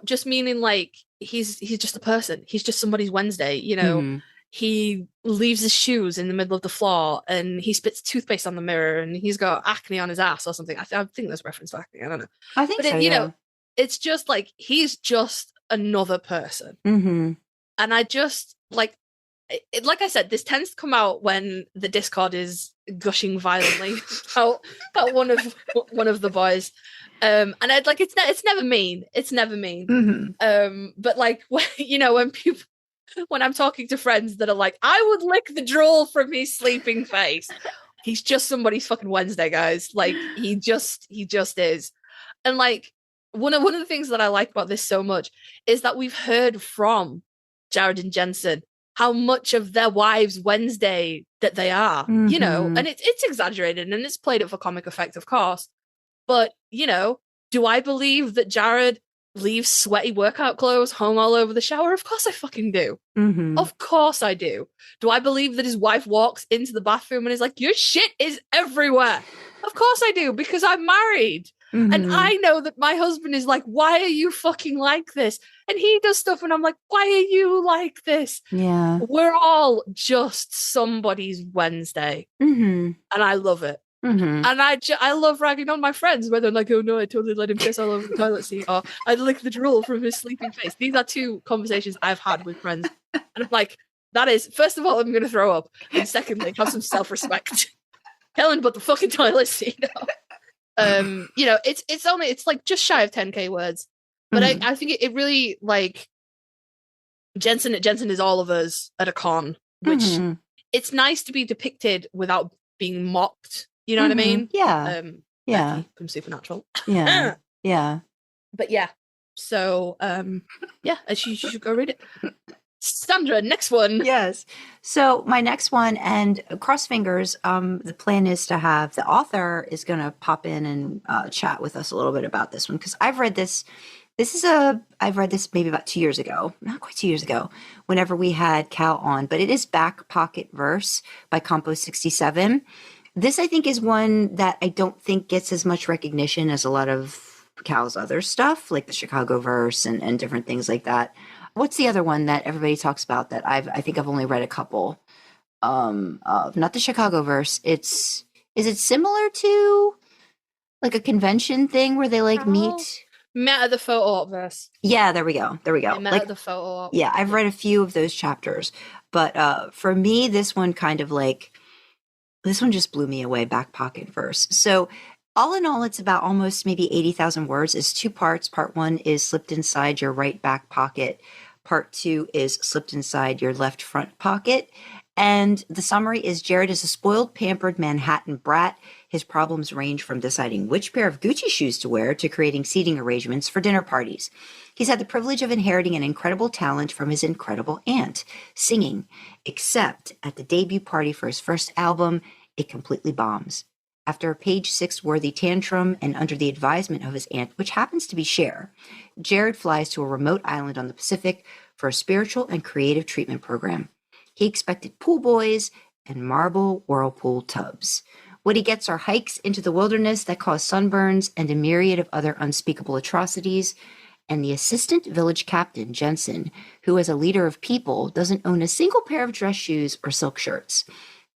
Just meaning like he's just a person. He's just somebody's Wednesday. He leaves his shoes in the middle of the floor, and he spits toothpaste on the mirror, and he's got acne on his ass or something. I think there's reference to acne. I don't know. I think so. It's just like, he's just another person. And I just like I said, this tends to come out when the Discord is gushing violently about one of the boys. And I'd like, it's never mean. It's never mean. But like, when I'm talking to friends that are like, I would lick the drool from his sleeping face. He's just somebody's fucking Wednesday, guys. Like, he just is. And like, one of the things that I like about this so much is that we've heard from Jared and Jensen how much of their wives' Wednesday that they are, you know, and it's exaggerated and it's played it for comic effect, of course. But, you know, do I believe that Jared leaves sweaty workout clothes hung all over the shower? Of course I fucking do. Of course I do. Do I believe that his wife walks into the bathroom and is like, your shit is everywhere? Of course I do, because I'm married. And I know that my husband is like, why are you fucking like this? And he does stuff and I'm like, why are you like this? Yeah. We're all just somebody's Wednesday. And I love it. And I love ragging on my friends, where they're like, oh no, I totally let him piss all over the toilet seat, or I licked the drool from his sleeping face. These are two conversations I've had with friends. And I'm like, that is, first of all, I'm going to throw up. And secondly, have some self-respect. Helen, but the fucking toilet seat. You know, it's like just shy of 10K words. But I think it really, like, Jensen is all of us at a con, which it's nice to be depicted without being mocked. You know what I mean? Yeah. Becky from Supernatural. Yeah. Yeah. But yeah. So yeah, you should go read it. Sandra, next one. Yes. So my next one, and cross fingers, the plan is to have the author is going to pop in and chat with us a little bit about this one, because I've read this. I've read this maybe about 2 years ago, not quite 2 years ago, whenever we had Cal on, but it is Backpocket Verse by Compo67. This, I think, is one that I don't think gets as much recognition as a lot of Cal's other stuff, like the Chicago Verse and different things like that. What's the other one that everybody talks about that I think I've only read a couple of? Not the Chicago Verse. Is it similar to like a convention thing where they like meet? Met at the photo op verse. Yeah, there we go. Met like, at the photo op. Yeah, I've read a few of those chapters, but for me, this one just blew me away. Backpocket Verse. So all in all, it's about almost maybe 80,000 words. It's 2 parts. Part 1 is slipped inside your right back pocket. Part 2 is slipped inside your left front pocket. And the summary is Jared is a spoiled, pampered Manhattan brat. His problems range from deciding which pair of Gucci shoes to wear to creating seating arrangements for dinner parties. He's had the privilege of inheriting an incredible talent from his incredible aunt, singing, except at the debut party for his first album, it completely bombs. After a page 6 worthy tantrum and under the advisement of his aunt, which happens to be Cher, Jared flies to a remote island on the Pacific for a spiritual and creative treatment program. He expected pool boys and marble whirlpool tubs. What he gets are hikes into the wilderness that cause sunburns and a myriad of other unspeakable atrocities, and the assistant village captain, Jensen, who as a leader of people doesn't own a single pair of dress shoes or silk shirts.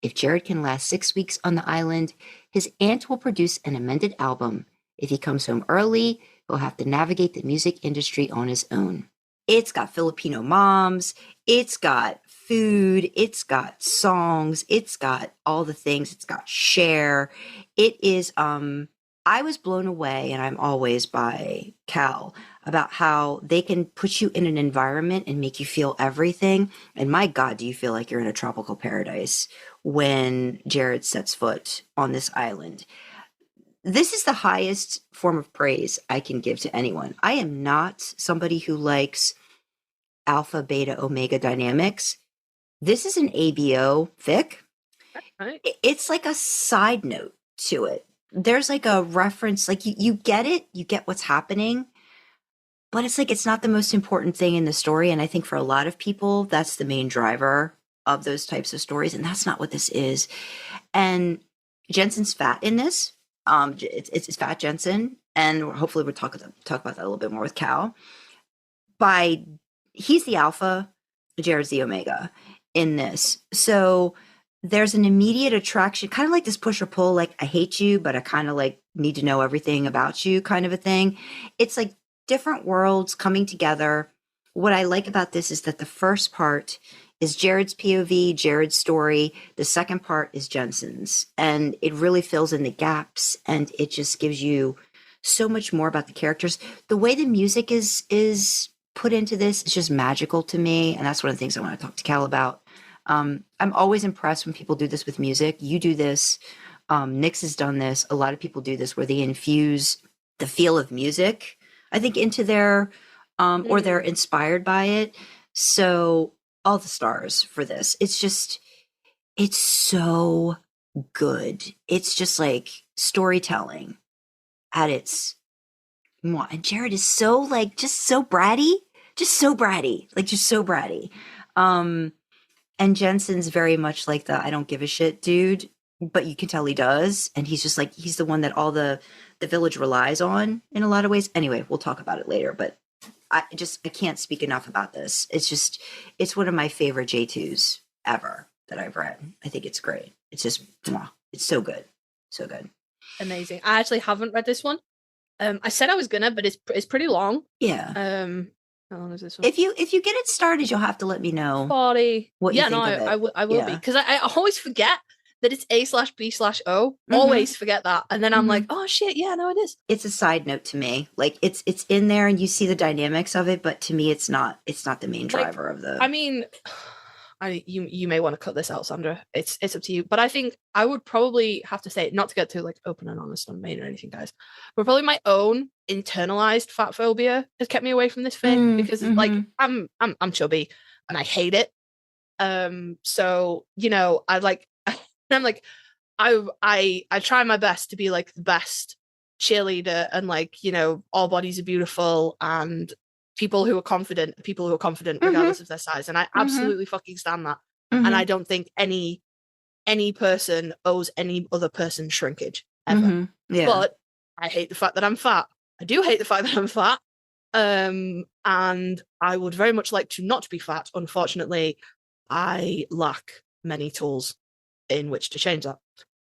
If Jared can last 6 weeks on the island, his aunt will produce an amended album. If he comes home early, he'll have to navigate the music industry on his own. It's got Filipino moms, it's got food, it's got songs, it's got all the things, it's got Cher. It is, I was blown away, and I'm always by Cal, about how they can put you in an environment and make you feel everything. And my God, do you feel like you're in a tropical paradise when Jared sets foot on this island. This is the highest form of praise I can give to anyone. I am not somebody who likes alpha, beta, omega dynamics. This is an ABO fic. Right. It's like a side note to it. There's like a reference, like you get it, you get what's happening, but it's like it's not the most important thing in the story. And I think for a lot of people, that's the main driver of those types of stories, and that's not what this is. And Jensen's fat in this. It's fat Jensen, and hopefully we'll talk about that a little bit more with Cal. He's the alpha, Jared's the omega in this. So there's an immediate attraction, kind of like this push or pull, like I hate you, but I kind of like need to know everything about you kind of a thing. It's like different worlds coming together. What I like about this is that the first part is Jared's POV, Jared's story. The second part is Jensen's, and it really fills in the gaps, and it just gives you so much more about the characters. The way the music is put into this is just magical to me, and that's one of the things I want to talk to Cal about. I'm always impressed when people do this with music. You do this. Nyx has done this. A lot of people do this where they infuse the feel of music, I think, into their, or they're inspired by it. So all the stars for this. It's just, it's so good. It's just like storytelling at its, and Jared is so like, just so bratty. And Jensen's very much like the I don't give a shit dude, but you can tell he does. And he's just like, he's the one that all the village relies on in a lot of ways. Anyway, we'll talk about it later, but I can't speak enough about this. It's one of my favorite J2s ever that I've read. I think it's great. It's just, it's so good. So good. Amazing. I actually haven't read this one. I said I was gonna, but it's pretty long. Yeah. How long is this one? If you get it started, you'll have to let me know 40. what you think of it. I will be, because I always forget that it's A/B/O. Always forget that, and then I'm like, oh shit, yeah, no, it is. It's a side note to me. Like it's in there, and you see the dynamics of it, but to me, it's not the main driver of the. I mean, you may want to cut this out, Sandra. It's up to you. But I think I would probably have to say, not to get too like open and honest on main or anything, guys, but probably my own internalized fat phobia has kept me away from this fic because like I'm chubby and I hate it. So you know, I'm like I try my best to be like the best cheerleader, and like, you know, all bodies are beautiful, and people who are confident regardless of their size, and I absolutely fucking stand that. And I don't think any person owes any other person shrinkage ever. Yeah. But I hate the fact that I'm fat. I do hate the fact that I'm fat, and I would very much like to not be fat. Unfortunately, I lack many tools in which to change that.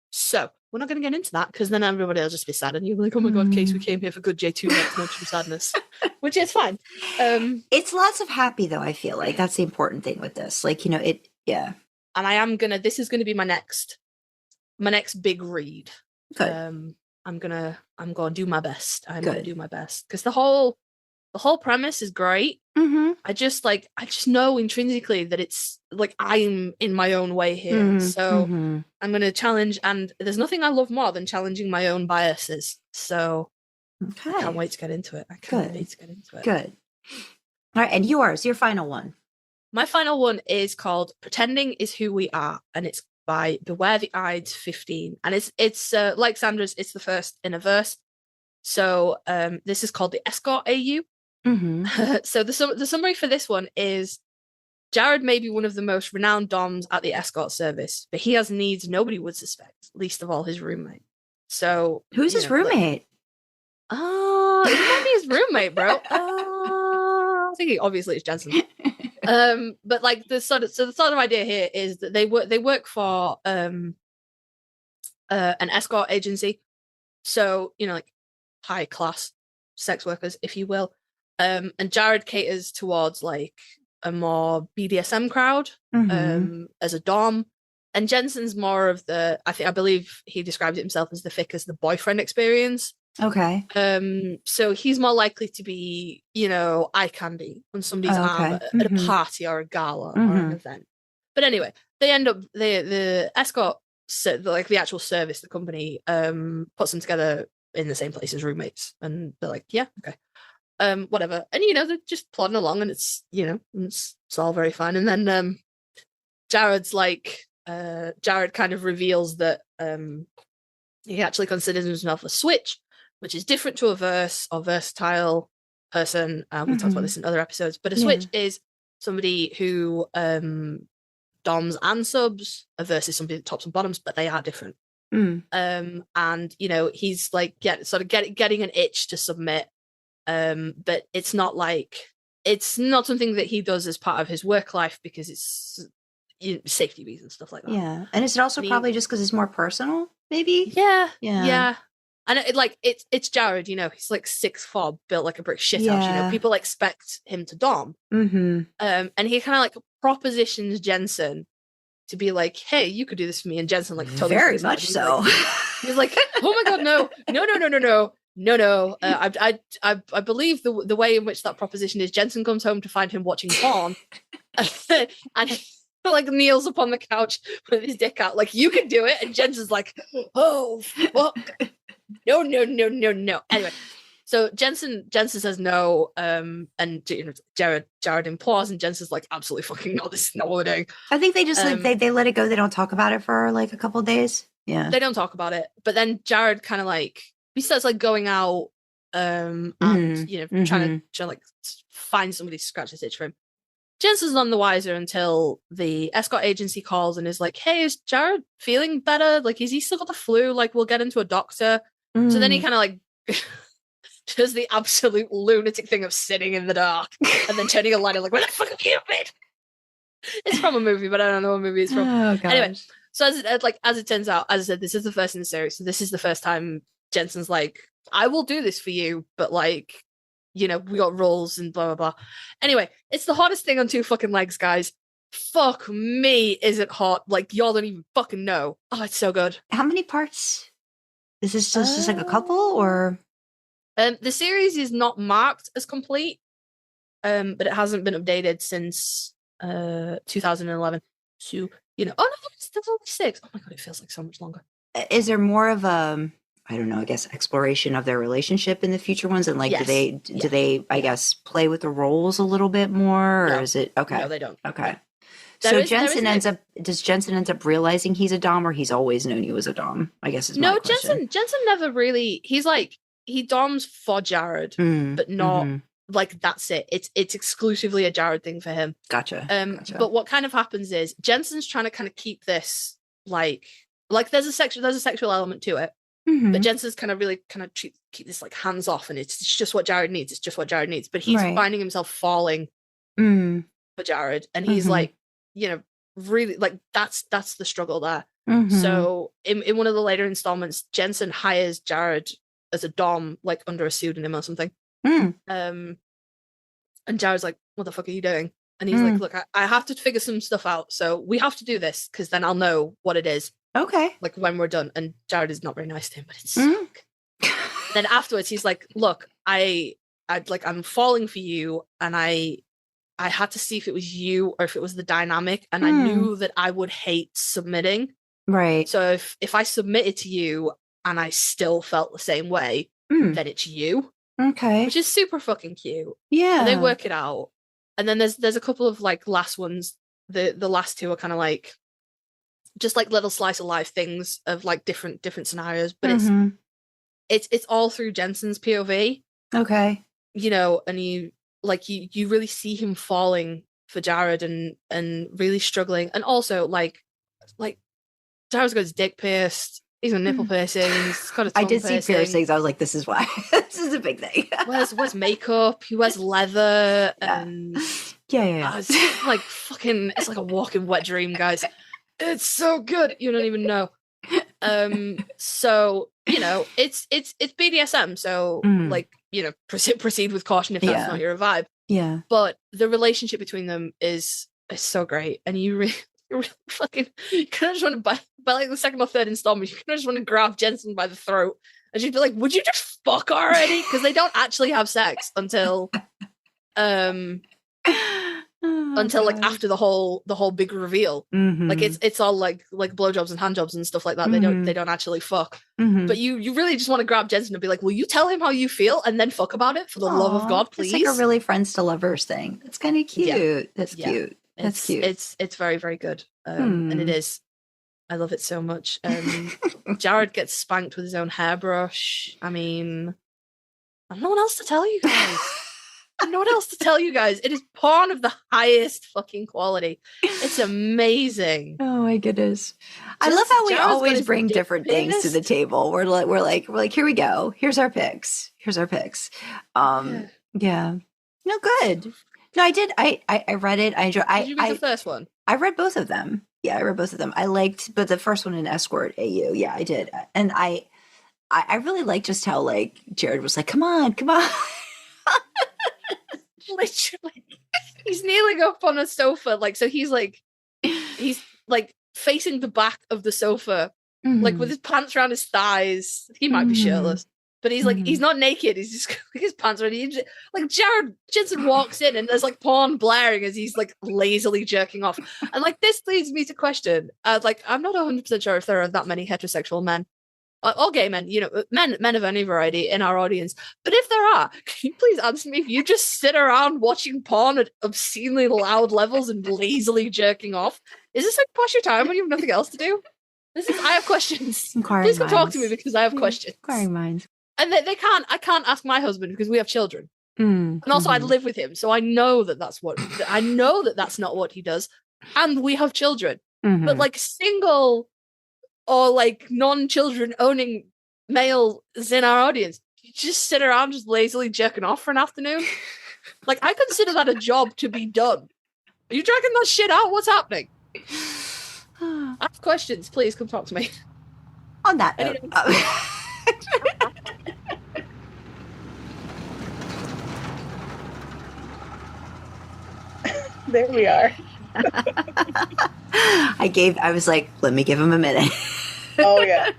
So we're not going to get into that, because then everybody will just be sad, and you'll be like, oh my god, Case, we came here for good J2 next, no true sadness. Which is fine. It's lots of happy, though. I feel like that's the important thing with this. Like, you know, yeah. And this is gonna be my next big read. Good. I'm gonna do my best. Gonna do my best, because the whole premise is great. I just know intrinsically that it's like I'm in my own way here. So I'm gonna challenge, and there's nothing I love more than challenging my own biases. So I can't wait to get into it. Good. All right, and your final one. My final one is called Pretending Is Who We Are, and it's by Beware the Ides 15. And it's like Sandra's, it's the first in a verse. So this is called the Escort AU. So the summary for this one is: Jared may be one of the most renowned doms at the escort service, but he has needs nobody would suspect, least of all his roommate. So who's his roommate? It might be his roommate, bro. I'm thinking obviously it's Jensen. But like the sort of idea here is that they work for an escort agency, so you know, like high class sex workers, if you will. And Jared caters towards like a more BDSM crowd as a dom, and Jensen's more of the, I believe he describes it himself as the fic as the boyfriend experience. Okay. So he's more likely to be, you know, eye candy on somebody's arm at a party or a gala or an event. But anyway, they end up the escort, so like the actual service, the company puts them together in the same place as roommates, and they're like, yeah, okay. Whatever, and you know, they're just plodding along, and it's, you know, it's all very fine. And then Jared kind of reveals that he actually considers himself a switch, which is different to a verse or versatile person. We talked about this in other episodes, but a switch is somebody who doms and subs. A verse is somebody that tops and bottoms, but they are different. And you know, he's like getting an itch to submit. But it's not something that he does as part of his work life, because it's, you know, safety reasons, stuff like that. Yeah. And is it also probably just because it's more personal, maybe? Yeah. And it's Jared, you know, he's like 6'4", built like a brick shithouse, you know, people expect him to dom. And he kind of like propositions Jensen to be like, hey, you could do this for me. And Jensen like totally very much so. He's like, oh my god, no. No. I believe the way in which that proposition is, Jensen comes home to find him watching porn, and he like kneels upon the couch with his dick out, like, you can do it. And Jensen's like, oh fuck, no. Anyway, So Jensen says no, and Jared implores, and Jensen's like, absolutely fucking no, this is not what we're doing. I think they just they let it go. They don't talk about it for like a couple of days. Yeah, they don't talk about it. But then Jared kind of like he starts like going out, and trying to like find somebody to scratch this itch for him. Jensen's none the wiser until the escort agency calls and is like, hey, is Jared feeling better? Like, is he still got the flu? Like, we'll get him to a doctor. So then he kind of like does the absolute lunatic thing of sitting in the dark and then turning a light on like, where the fuck have you been? It's from a movie, but I don't know what movie it's from. Oh, gosh. Anyway, so as it turns out, as I said, this is the first in the series. So this is the first time Jensen's like, I will do this for you, but like, we got rules and blah, blah, blah. Anyway, it's the hottest thing on two fucking legs, guys. Fuck me, is it hot? Like, y'all don't even fucking know. Oh, it's so good. How many parts? Is this just like a couple, or? The series is not marked as complete, but it hasn't been updated since 2011. So, oh no, there's only 6. Oh my god, it feels like so much longer. Is there more of a, I don't know, I guess exploration of their relationship in the future ones, and like, yes. do they I guess play with the roles a little bit more, or is it okay? No, they don't. Okay. So Jensen does Jensen end up realizing he's a dom, or he's always known he was a dom? I guess is my question. Jensen never really. He's like he doms for Jared, but not like that's it. It's exclusively a Jared thing for him. Gotcha. But what kind of happens is Jensen's trying to kind of keep this like there's a sexual element to it, but Jensen's kind of really kind of keep this like hands off, and it's just what Jared needs. It's just what Jared needs. But he's finding himself falling for Jared, and he's like, really like that's the struggle there. So in one of the later installments, Jensen hires Jared as a dom, like under a pseudonym or something. And Jared's like, what the fuck are you doing? And he's like, look, I have to figure some stuff out, so we have to do this because then I'll know what it is. Okay. Like when we're done. And Jared is not very nice to him, but it's then afterwards he's like, look, I'm falling for you, and I had to see if it was you or if it was the dynamic, and I knew that I would hate submitting. Right. So if I submitted to you and I still felt the same way, then it's you. Okay. Which is super fucking cute. Yeah. And they work it out. And then there's a couple of like last ones. The last two are kind of like just like little slice of life things of like different scenarios, but it's all through Jensen's POV. Okay. And you really see him falling for Jared and really struggling, and also like Jared's got his dick pierced, he's got nipple piercings, he's got a tongue piercing. See piercings. I was like, this is why. This is a big thing. wears makeup, he wears leather, and it's like fucking, it's like a walking wet dream, guys. It's so good, you don't even know. So it's BDSM, so like proceed with caution if that's not your vibe. Yeah, but the relationship between them is so great, and you really fucking, you kind of just want to by like the second or third installment, you kind of just want to grab Jensen by the throat and she'd be like, would you just fuck already? Because they don't actually have sex until like after the whole big reveal. Like it's all like blowjobs and handjobs and stuff like that. They don't actually fuck. But you really just want to grab Jensen and be like, will you tell him how you feel and then fuck about it for the love of God, please? It's like a really friends to lovers thing. That's kind of cute. Yeah. That's cute. That's cute. It's very, very good. And it is. I love it so much. Jared gets spanked with his own hairbrush. I mean, I have no one else to tell you guys. It is porn of the highest fucking quality. It's amazing. Oh my goodness. I love how we always bring different things to the table. We're like, here we go. Here's our picks. Yeah. No, good. No, I did. I read it. I enjoyed. Did you read the first one? I read both of them. Yeah, I read both of them. I liked, but the first one in Escort AU. Yeah, I did, and I really liked just how like Jared was like, "Come on." Literally, he's kneeling up on a sofa, like so. He's like facing the back of the sofa, like with his pants around his thighs. He might be shirtless. But he's like, he's not naked. He's just his pants are ready. Like Jared Jensen walks in and there's like porn blaring as he's like lazily jerking off. And like this leads me to question, like I'm not 100% sure if there are that many heterosexual men or gay men, men of any variety in our audience. But if there are, can you please answer me if you just sit around watching porn at obscenely loud levels and lazily jerking off? Is this like pass your time when you have nothing else to do? I have questions. Please come talk to me because I have questions. Inquiring minds. And I can't ask my husband because we have children. And also I live with him. So I know that that's not what he does. And we have children. But like single or like non-children owning males in our audience, you just sit around just lazily jerking off for an afternoon. Like I consider that a job to be done. Are you dragging that shit out? What's happening? I have questions. Please come talk to me. On that note. There we are. I was like, let me give him a minute. Oh yeah.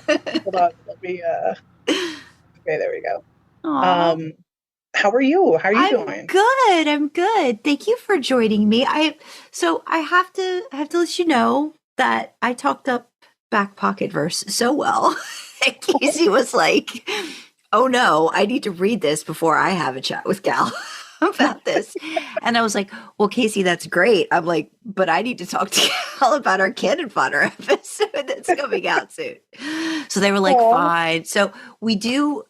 Hold on, let me okay, there we go. Aww. How are you? How are you doing? I'm good. Thank you for joining me. I have to let you know that I talked up Backpocket verse so well. Kasey was like, oh no, I need to read this before I have a chat with Gal about this. And I was like, well, Kasey, that's great. I'm like, but I need to talk to Gal about our Canon Fodder episode that's coming out soon. So they were like, fine. So we do,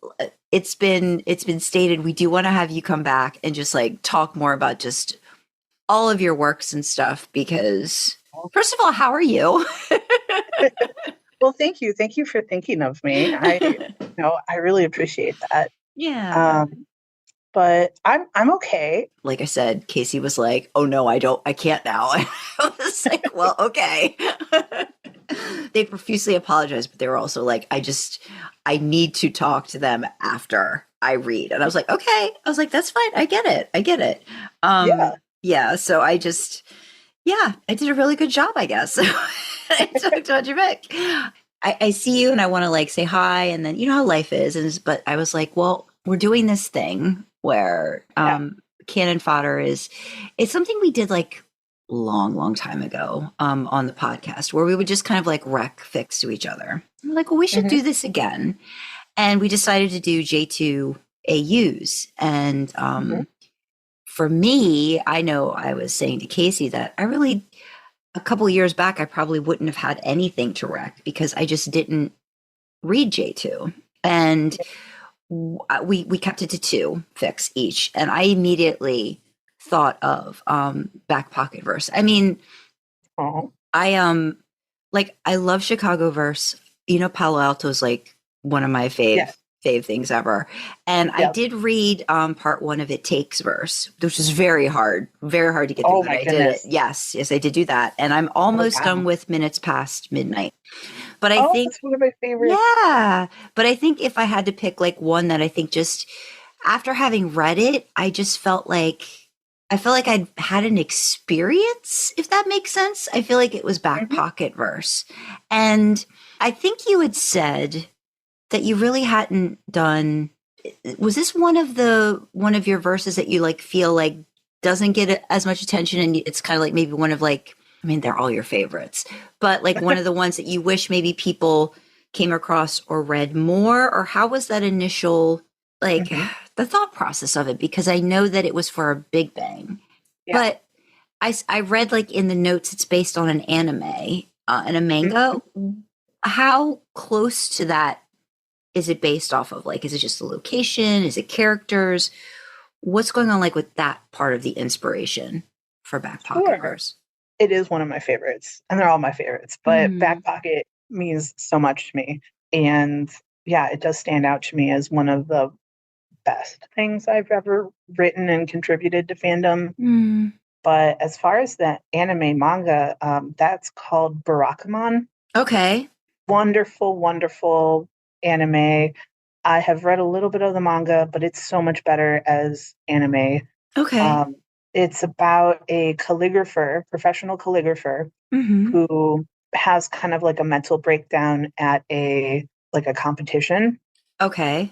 it's been stated, we do want to have you come back and just like talk more about just all of your works and stuff, because first of all, how are you? Well, thank you. Thank you for thinking of me. I really appreciate that. Yeah. But I'm okay. Like I said, Kasey was like, oh no, I can't now. I was like, well, okay. They profusely apologized, but they were also like, I need to talk to them after I read. And I was like, okay. I was like, that's fine. I get it. Yeah. So I did a really good job, I guess. I talked about your book. I see you and I want to like say hi, and then you know how life is. But I was like, well, we're doing this thing where Canon Fodder it's something we did like long time ago on the podcast, where we would just kind of like rec fics to each other. We're like, well, we should do this again. And we decided to do J2 AUs. And for me, I know I was saying to Kasey that a couple of years back, I probably wouldn't have had anything to rec because I just didn't read J2. And we kept it to 2 fics each. And I immediately thought of Backpocket verse. I mean, I love Chicago verse. Palo Alto is like one of my fave things ever. And I did read part 1 of It Takes verse, which was very hard to get through. Oh my goodness. Did it. Yes, I did do that. And I'm almost done with Minutes Past Midnight. But I think that's one of my favorites. Yeah. But I think if I had to pick like one that I think just after having read it, I felt like I'd had an experience, if that makes sense. I feel like it was Backpocket verse. And I think you had said that you really hadn't done. Was this one of your verses that you like feel like doesn't get as much attention, and it's kind of like maybe one of like, I mean, they're all your favorites, but like one of the ones that you wish maybe people came across or read more? Or how was that initial, like the thought process of it? Because I know that it was for a Big Bang, but I read like in the notes, it's based on an anime and a manga. How close to that is it based off of? Like, is it just the location? Is it characters? What's going on like with that part of the inspiration for Backpocket verse? It is one of my favorites, and they're all my favorites, but Backpocket means so much to me. And yeah, it does stand out to me as one of the best things I've ever written and contributed to fandom. But as far as the anime manga, that's called Barakamon. Okay. Wonderful anime. I have read a little bit of the manga, but it's so much better as anime. Okay. It's about a professional calligrapher, who has kind of like a mental breakdown at a competition. Okay.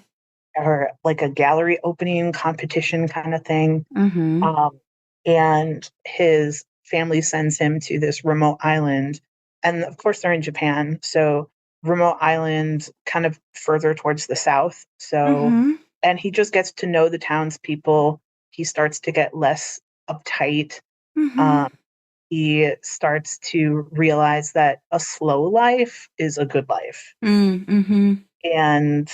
Or like a gallery opening competition kind of thing. And his family sends him to this remote island. And of course they're in Japan. So remote island kind of further towards the south. So, Mm-hmm. and he just gets to know the townspeople. He starts to get less uptight. Mm-hmm. He starts to realize that a slow life is a good life. Mm-hmm. And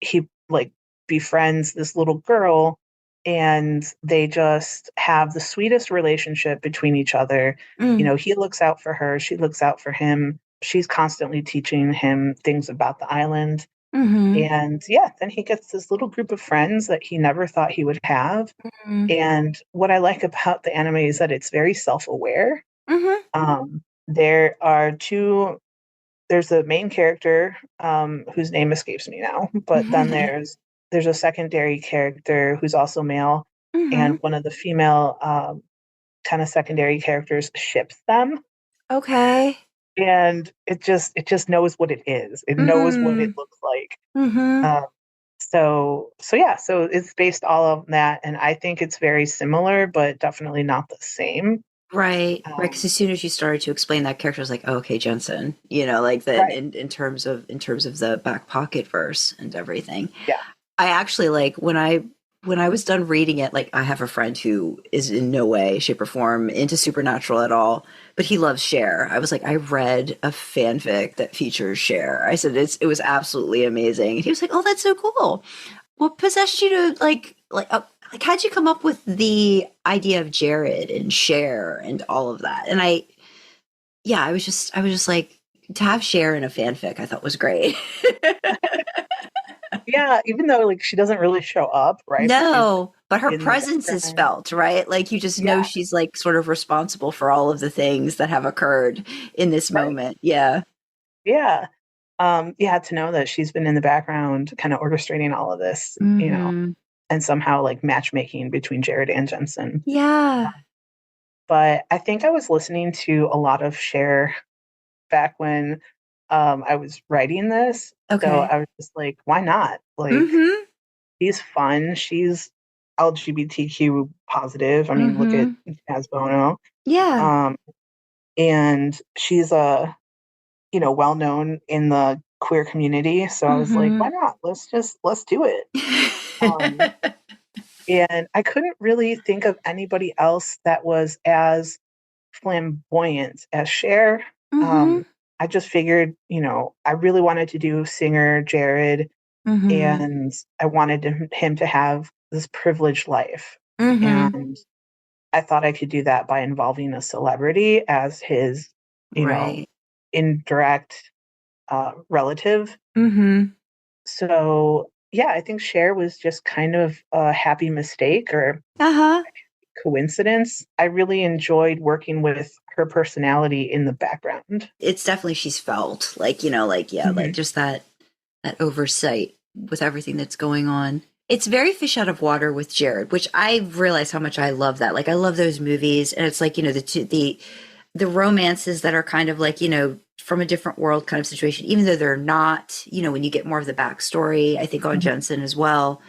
he like befriends this little girl, and they just have the sweetest relationship between each other. You know, he looks out for her, she looks out for him. She's constantly teaching him things about the island. Mm-hmm. And yeah, then he gets this little group of friends that he never thought he would have. Mm-hmm. And what I like about the anime is that it's very self-aware. Mm-hmm. There are two. There's a main character whose name escapes me now, but then there's a secondary character who's also male, and one of the female kind of secondary characters ships them, Okay. and it just knows what it is. It knows what it looks like. Mm-hmm. So yeah, so it's based all of that, and I think it's very similar, but definitely not the same. Right. Right. Because as soon as you started to explain that character, I was like, oh, okay, Jensen, you know, like that Right. in terms of the Backpocket verse and everything. Yeah. I actually like when I was done reading it, like I have a friend who is in no way, shape, or form into supernatural at all, but he loves Cher. I was like, I read a fanfic that features Cher. I said it was absolutely amazing. And he was like, oh, that's so cool. What possessed you to like how'd you come up with the idea of Jared and Cher and all of that? And I was just like, to have Cher in a fanfic, I thought was great. Yeah, even though like she doesn't really show up, right? No, but her in the presence is background. felt, right? Like you just know Yeah. she's like sort of responsible for all of the things that have occurred in this moment. Yeah. Yeah. Yeah, to know that she's been in the background kind of orchestrating all of this, you know, and somehow like matchmaking between Jared and Jensen. Yeah. But I think I was listening to a lot of Cher back when I was writing this. Okay. So I was just like, why not? Like, she's fun. She's LGBTQ positive. I mean, look at Jazz Bono. Yeah. And she's well known in the queer community. So I was like, why not? Let's do it. And I couldn't really think of anybody else that was as flamboyant as Cher. I just figured, I really wanted to do singer Jared, and I wanted him to have this privileged life. And I thought I could do that by involving a celebrity as his, Right. indirect relative. So yeah, I think Cher was just kind of a happy mistake or coincidence. I really enjoyed working with her personality in the background. It's definitely, she's felt like, like just that oversight with everything that's going on. It's very fish out of water with Jared, which I realize how much I love that. Like I love those movies, and it's like, the romances that are kind of like, from a different world kind of situation, even though they're not, when you get more of the backstory, I think on Jensen as well.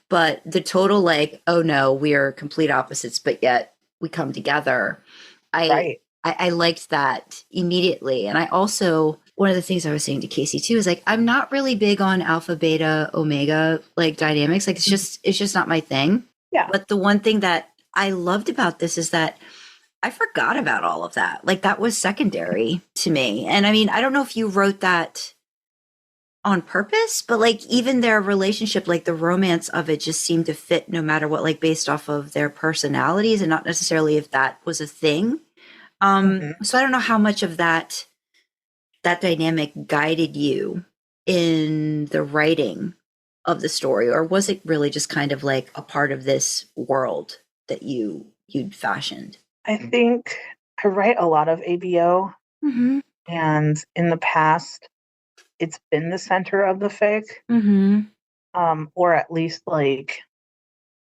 But the total like, oh no, we are complete opposites, but yet we come together. I liked that immediately. And I also, one of the things I was saying to Kasey too is like, I'm not really big on alpha, beta, omega like dynamics. Like it's just not my thing. Yeah. But the one thing that I loved about this is that I forgot about all of that. Like that was secondary to me. And I mean, I don't know if you wrote that on purpose, but like even their relationship, like the romance of it just seemed to fit no matter what, like based off of their personalities and not necessarily if that was a thing. So I don't know how much of that dynamic guided you in the writing of the story, or was it really just kind of like a part of this world that you'd fashioned? I think I write a lot of ABO, and in the past, it's been the center of the fic, or at least like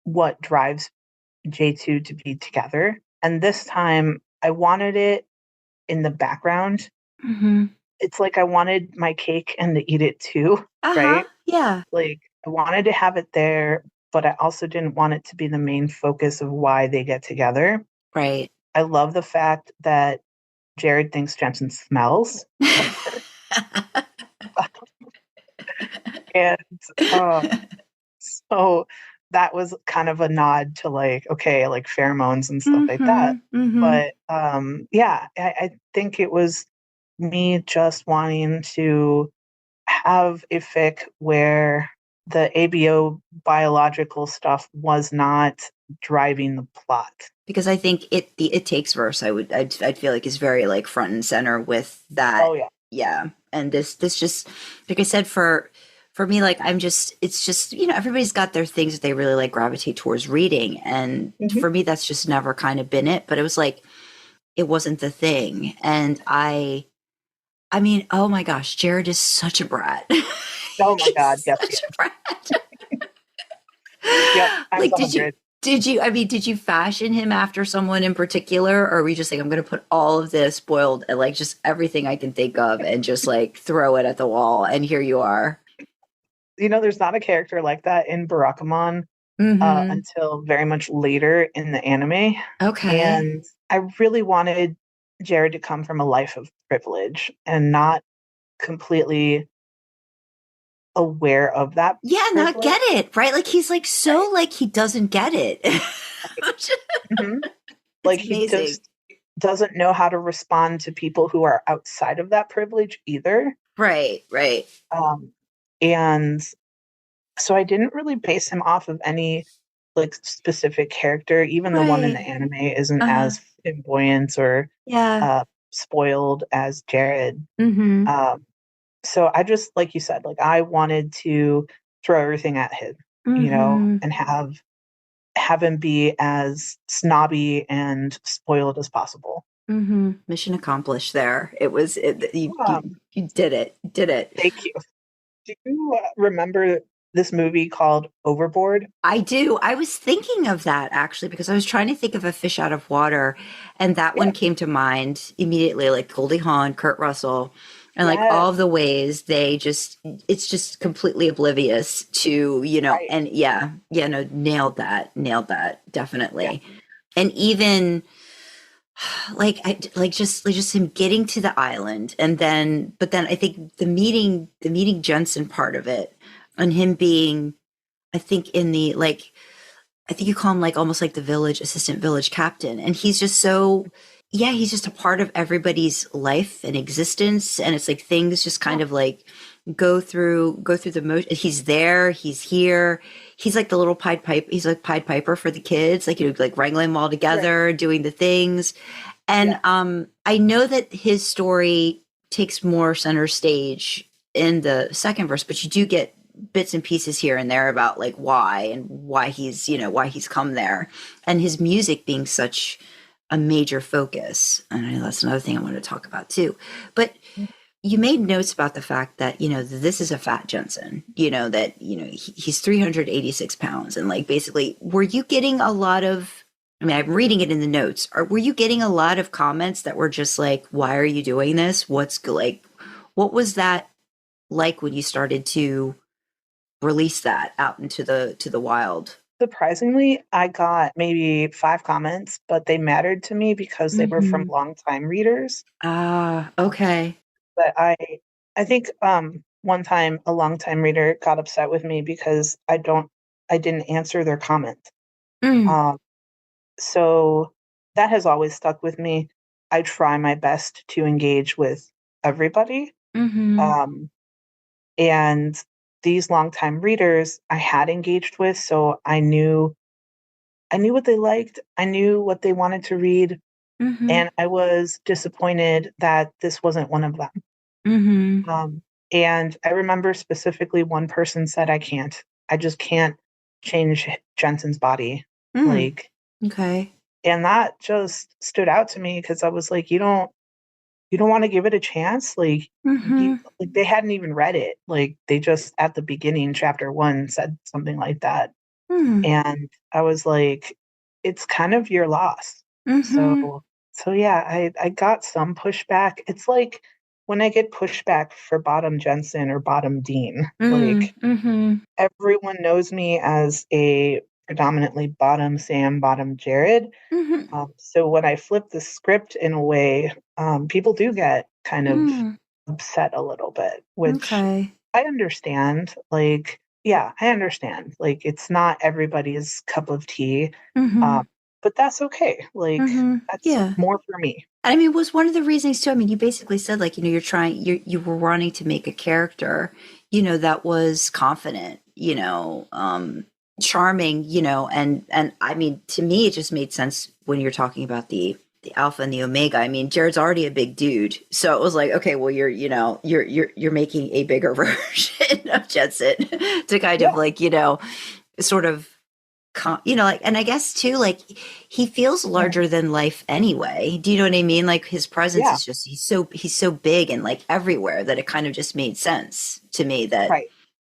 what drives J2 to be together. And this time, I wanted it in the background. It's like I wanted my cake and to eat it too, right? Yeah. Like I wanted to have it there, but I also didn't want it to be the main focus of why they get together. Right. I love the fact that Jared thinks Jensen smells. And so that was kind of a nod to like, okay, like pheromones and stuff like that. But I think it was me just wanting to have a fic where the ABO biological stuff was not driving the plot. Because I think it takes verse. I'd feel like is very like front and center with that. Oh yeah. Yeah. And this just, like I said, for me, like it's just, everybody's got their things that they really like gravitate towards reading. And for me, that's just never kind of been it, but it was like, it wasn't the thing. And I mean, oh my gosh, Jared is such a brat. Oh my God. Yes. Such a brat. Yep. Like, did you fashion him after someone in particular, or were you just like, I'm going to put all of this boiled and like just everything I can think of and just like throw it at the wall, and here you are? There's not a character like that in Barakamon until very much later in the anime. Okay. And I really wanted Jared to come from a life of privilege and not completely aware of that. Yeah, privilege. not get it, right? Like he's like so like he doesn't get it. Like he just doesn't know how to respond to people who are outside of that privilege either. Right. And so I didn't really base him off of any like specific character. Even the one in the anime isn't as flamboyant or spoiled as Jared. So I just, like you said, like I wanted to throw everything at him, and have him be as snobby and spoiled as possible. Mission accomplished there. It was, you did it. Thank you. Do you remember this movie called Overboard? I do. I was thinking of that actually, because I was trying to think of a fish out of water, and that one came to mind immediately, like Goldie Hawn, Kurt Russell. And like all of the ways it's just completely oblivious to, and nailed that definitely. Yeah. And even just him getting to the island, and but then I think the meeting Jensen part of it, and him being, I think in the, like, I think you call him like almost like the assistant village captain. And he's just so, he's just a part of everybody's life and existence. And it's like things just kind of like go through the motion. He's there, he's here. He's like the little Pied Piper. He's like Pied Piper for the kids, like, like wrangling them all together, doing the things. And I know that his story takes more center stage in the second verse, but you do get bits and pieces here and there about like why he's come there, and his music being such a major focus. And I know that's another thing I want to talk about too. But you made notes about the fact that, this is a fat Jensen, that, he's 386 pounds. And like, basically, were you getting a lot of, I'm reading it in the notes. Were you getting a lot of comments that were just like, why are you doing this? What was that like when you started to release that out into the wild? Surprisingly, I got maybe 5 comments, but they mattered to me because they were from longtime readers. Okay. But I think one time a longtime reader got upset with me because I didn't answer their comment. So that has always stuck with me. I try my best to engage with everybody. And these longtime readers I had engaged with, so I knew what they liked. I knew what they wanted to read. And I was disappointed that this wasn't one of them. And I remember specifically one person said, I just can't change Jensen's body. Like, okay. And that just stood out to me because I was like, you don't want to give it a chance? Like, they hadn't even read it. Like, they just, at the beginning, chapter 1 said something like that. And I was like, it's kind of your loss. So yeah, I got some pushback. It's like when I get pushback for bottom Jensen or bottom Dean, like everyone knows me as a predominantly bottom Sam, bottom Jared. So when I flip the script in a way, people do get kind of upset a little bit, which I understand. Like, yeah, I understand. Like, it's not everybody's cup of tea, but that's okay. Like, that's Yeah. more for me. I mean, was one of the reasons too. I mean, you basically said like, you were wanting to make a character, that was confident, charming, and I mean, to me, it just made sense when you're talking about the alpha and the omega. I mean, Jared's already a big dude, so it was like, okay, well, you're making a bigger version of Jensen to kind of like, sort of. Like, and I guess too, like he feels larger than life anyway. Do you know what I mean? Like his presence is just, he's so big and like everywhere that it kind of just made sense to me that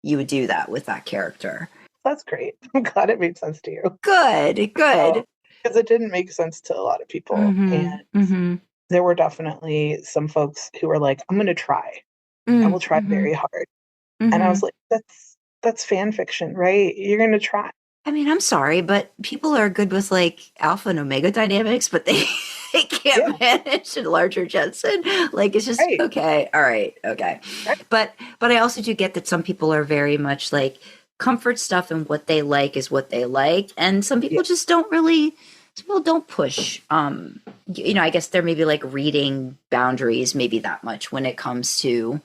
you would do that with that character. That's great. I'm glad it made sense to you. Good. Because it didn't make sense to a lot of people. And there were definitely some folks who were like, I'm going to try. I will try very hard. And I was like, that's fan fiction, right? You're going to try. I mean, I'm sorry, but people are good with like alpha and omega dynamics, but they can't manage a larger Jensen. Like it's just okay. All right. Okay. Right. But I also do get that some people are very much like comfort stuff and what they like is what they like. And some people just don't really, some people don't push, I guess there may be like reading boundaries, maybe that much when it comes to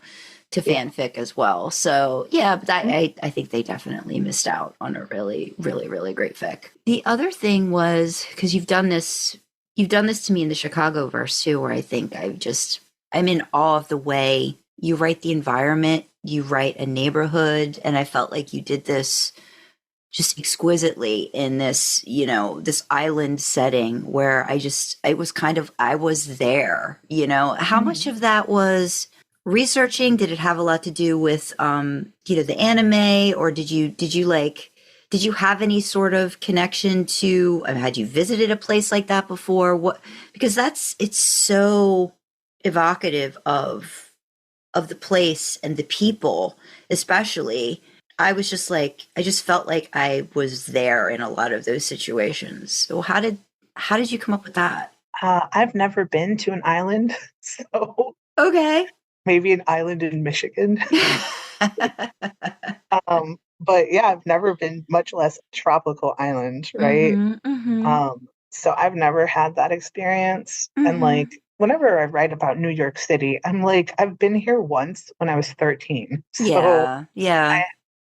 fanfic as well. So yeah, but I think they definitely missed out on a really, really, really great fic. The other thing was, because you've done this to me in the Chicago verse too, where I think I'm in awe of the way you write the environment, you write a neighborhood, and I felt like you did this just exquisitely in this, this island setting where I was there, how much of that was researching? Did it have a lot to do with the anime, or did you have any sort of connection to, had you visited a place like that before? Because it's so evocative of the place and the people, especially. I was just like, I just felt like I was there in a lot of those situations. So how did you come up with that? I've never been to an island, so okay. Maybe an island in Michigan. But yeah, I've never been, much less a tropical island, right? So I've never had that experience. And like, whenever I write about New York City, I'm like, I've been here once when I was 13. So I have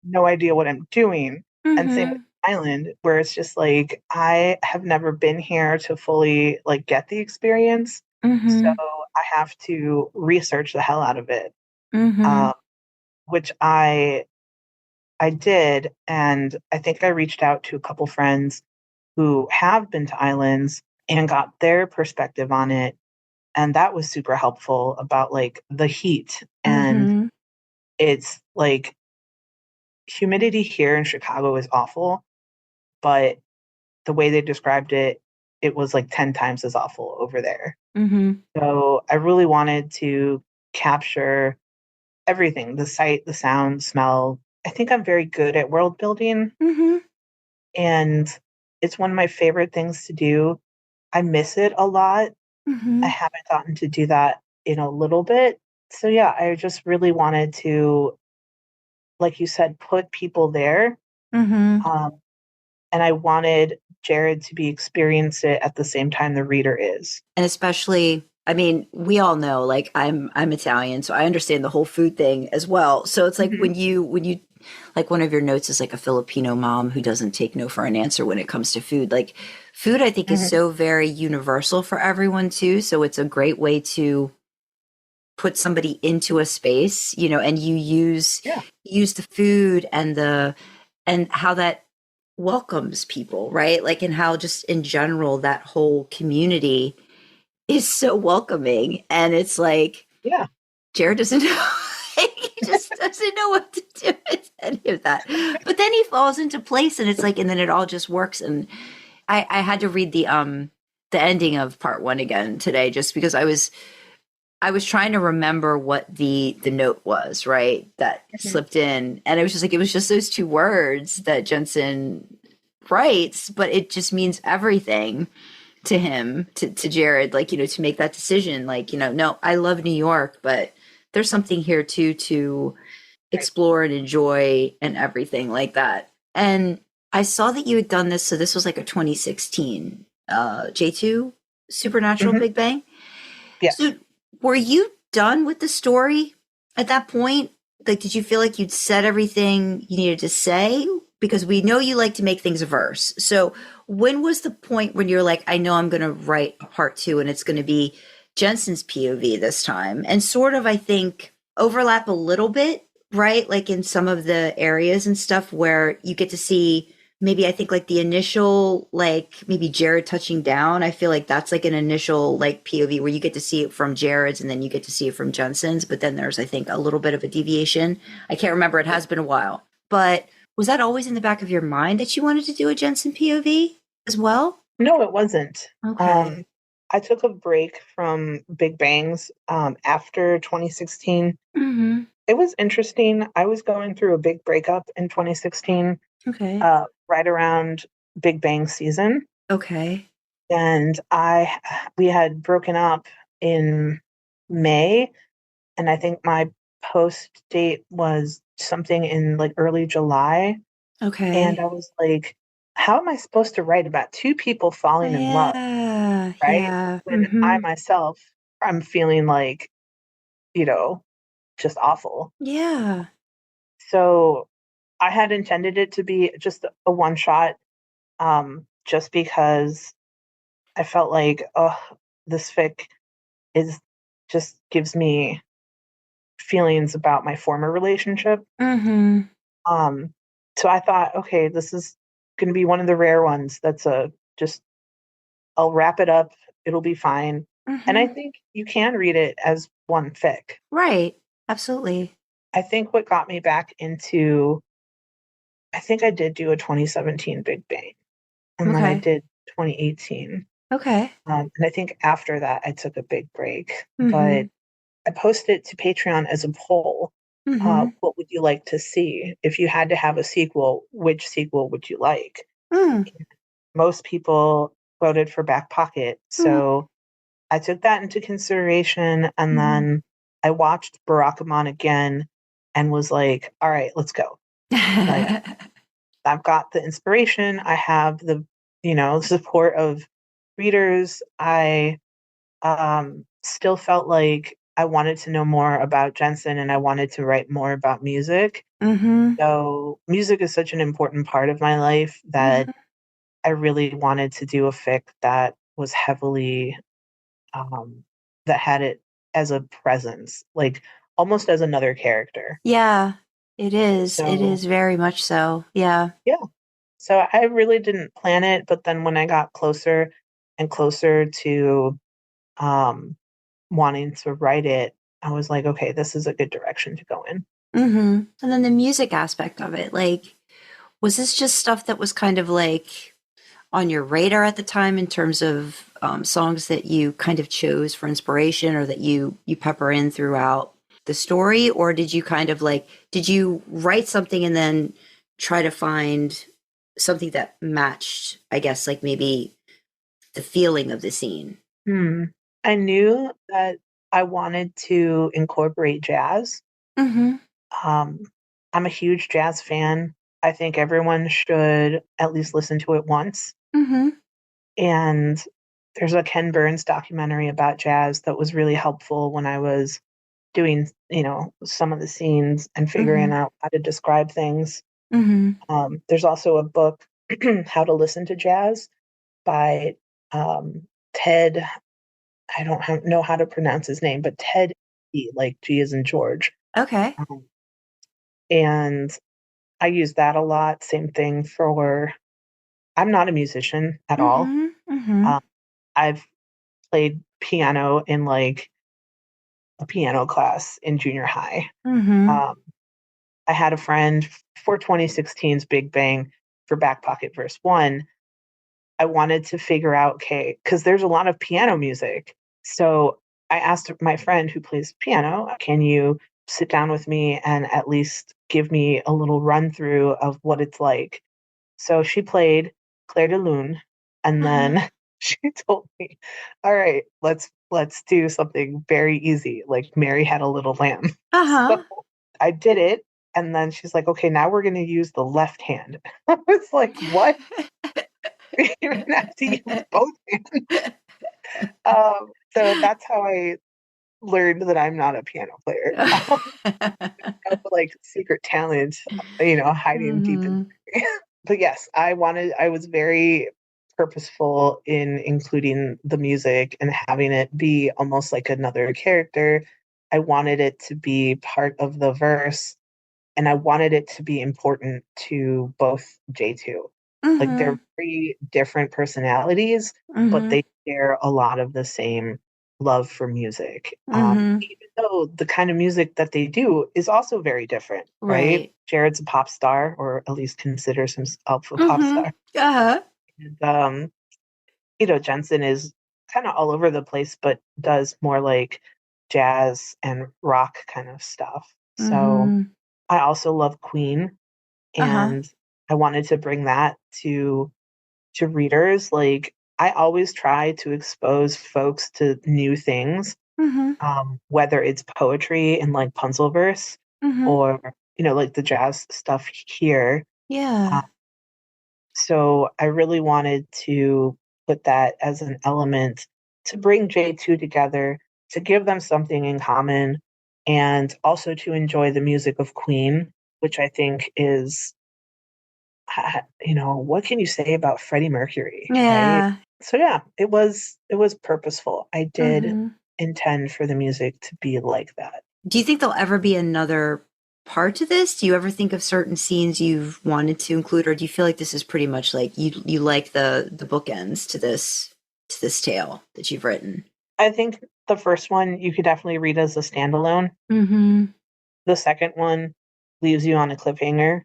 no idea what I'm doing. And same with the island, where it's just like, I have never been here to fully like get the experience. So I have to research the hell out of it, which I did. And I think I reached out to a couple friends who have been to islands and got their perspective on it. And that was super helpful about like the heat. And it's like humidity here in Chicago is awful, but the way they described it, it was like 10 times as awful over there. So I really wanted to capture everything, the sight, the sound, smell. I think I'm very good at world building. And it's one of my favorite things to do. I miss it a lot. I haven't gotten to do that in a little bit. So yeah, I just really wanted to, like you said, put people there. And I wanted Jared to be experience it at the same time the reader is. And especially, I mean, we all know, like I'm Italian, so I understand the whole food thing as well. So it's like when you like one of your notes is like a Filipino mom who doesn't take no for an answer when it comes to food. Like food, I think is so very universal for everyone too. So it's a great way to put somebody into a space, and you use the food and how that welcomes people, right? Like, and how just in general that whole community is so welcoming. And it's like, Jared doesn't know. He just doesn't know what to do with any of that. But then he falls into place, and it's like, and then it all just works. And I had to read the ending of part 1 again today, just because I was trying to remember what the note was, right? That slipped in. And it was just those 2 words that Jensen writes, but it just means everything to him, to Jared, like, to make that decision. Like, no, I love New York, but there's something here too, to explore and enjoy and everything like that. And I saw that you had done this. So this was like a 2016 J2 Supernatural Big Bang. Yes. So were you done with the story at that point? Like, did you feel like you'd said everything you needed to say? Because we know you like to make things a verse. So when was the point when you're like, I know I'm going to write a part 2 and it's going to be Jensen's POV this time, and sort of, I think, overlap a little bit, right? Like in some of the areas and stuff where you get to see maybe, I think, like the initial, like maybe Jared touching down. I feel like that's like an initial like POV where you get to see it from Jared's and then you get to see it from Jensen's. But then there's, I think, a little bit of a deviation. I can't remember. It has been a while. But was that always in the back of your mind that you wanted to do a Jensen POV as well? No, it wasn't. Okay. I took a break from Big Bangs after 2016. Mm-hmm. It was interesting. I was going through a big breakup in 2016, Okay. right around Big Bang season. Okay. And we had broken up in May, and I think my post date was something in like early July. Okay. And I was like, how am I supposed to write about two people falling in love? Right? Yeah. When I myself, I'm feeling like, just awful. Yeah. So I had intended it to be just a one shot, just because I felt like, this fic just gives me feelings about my former relationship. Mm-hmm. So I thought, okay, this is going to be one of the rare ones that's I'll wrap it up. It'll be fine. Mm-hmm. And I think you can read it as one fic. Right. Absolutely. I think what got me back into, I think I did do a 2017 Big Bang, and then I did 2018. Okay. And I think after that, I took a big break. But I posted to Patreon as a poll. What would you like to see? If you had to have a sequel, which sequel would you like? Most people voted for Backpocket. So I took that into consideration. And then I watched Barakamon again and was like, all right, let's go. Like, I've got the inspiration. I have the, support of readers. I still felt like I wanted to know more about Jensen and I wanted to write more about music. So music is such an important part of my life that I really wanted to do a fic that was heavily, that had it as a presence, like almost as another character. Yeah, it is. So, it is very much so. Yeah. Yeah. So I really didn't plan it, but then when I got closer and closer to wanting to write it, I was like, okay, this is a good direction to go in. And then the music aspect of it, like, was this just stuff that was kind of like on your radar at the time in terms of songs that you kind of chose for inspiration or that you pepper in throughout the story? Or did you kind of like, did you write something and then try to find something that matched, I guess, like maybe the feeling of the scene? I knew that I wanted to incorporate jazz. I'm a huge jazz fan. I think everyone should at least listen to it once. And there's a Ken Burns documentary about jazz that was really helpful when I was doing, some of the scenes and figuring out how to describe things. There's also a book, How to Listen to Jazz, by Ted. I don't know how to pronounce his name, but Ted, like G as in George. Okay. And I use that a lot. Same thing for, I'm not a musician at all. I've played piano in like a piano class in junior high. I had a friend for 2016's Big Bang for Backpocket verse 1. I wanted to figure out, okay, because there's a lot of piano music. So I asked my friend who plays piano, can you sit down with me and at least give me a little run through of what it's like? So she played Clair de Lune, and then she told me, all right, let's do something very easy, like Mary Had a Little Lamb. So I did it. And then she's like, okay, now we're going to use the left hand. I was like, what? You're going to have to use both hands. So that's how I learned that I'm not a piano player. Like secret talent, hiding deep in. But yes, I was very purposeful in including the music and having it be almost like another character. I wanted it to be part of the verse, and I wanted it to be important to both J2. Like they're very different personalities, but they share a lot of the same love for music. Even though the kind of music that they do is also very different, right? Jared's a pop star, or at least considers himself a pop star. And, Jensen is kind of all over the place, but does more like jazz and rock kind of stuff. So I also love Queen, and I wanted to bring that to readers. Like, I always try to expose folks to new things, whether it's poetry and like Punzelverse or, like the jazz stuff here. Yeah. So I really wanted to put that as an element to bring J2 together, to give them something in common, and also to enjoy the music of Queen, which I think is, what can you say about Freddie Mercury? Yeah. Right? So yeah, it was purposeful. I did intend for the music to be like that. Do you think there'll ever be another part to this? Do you ever think of certain scenes you've wanted to include, or do you feel like this is pretty much like you like the bookends to this tale that you've written? I think the first one you could definitely read as a standalone. The second one leaves you on a cliffhanger.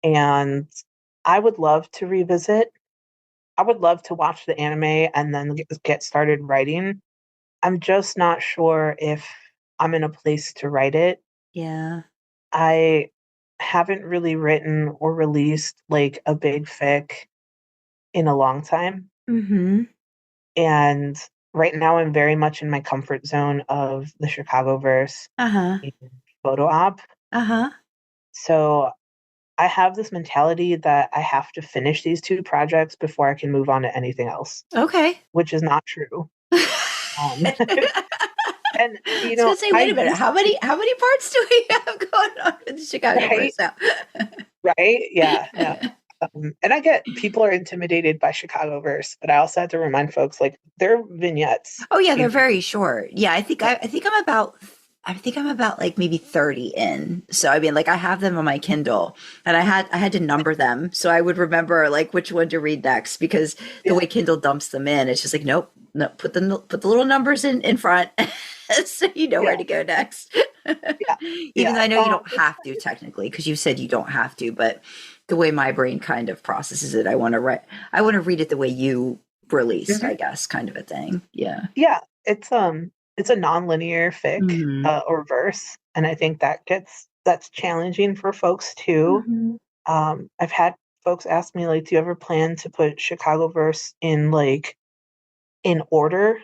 And I would love to revisit. I would love to watch the anime and then get started writing. I'm just not sure if I'm in a place to write it. Yeah. I haven't really written or released like a big fic in a long time. And right now I'm very much in my comfort zone of the Chicagoverse and photo op. So I have this mentality that I have to finish these two projects before I can move on to anything else. Okay. Which is not true. And I was gonna say, wait a minute, how many parts do we have going on in the Chicagoverse now? Right? Yeah. And I get people are intimidated by Chicagoverse, but I also have to remind folks, like, they're vignettes. Oh yeah, they're very short. Yeah, I think I'm about like maybe 30 in. So I mean, like, I have them on my Kindle, and I had to number them so I would remember like which one to read next, because the way Kindle dumps them in, it's just like, nope, put the little numbers in front so you know where to go next. Even though I know you don't have to technically, because you said you don't have to, but the way my brain kind of processes it, I want to read it the way you released, I guess, kind of a thing. Yeah. Yeah. It's a non-linear fic or verse, and I think that's challenging for folks too. I've had folks ask me, like, do you ever plan to put Chicagoverse in like in order?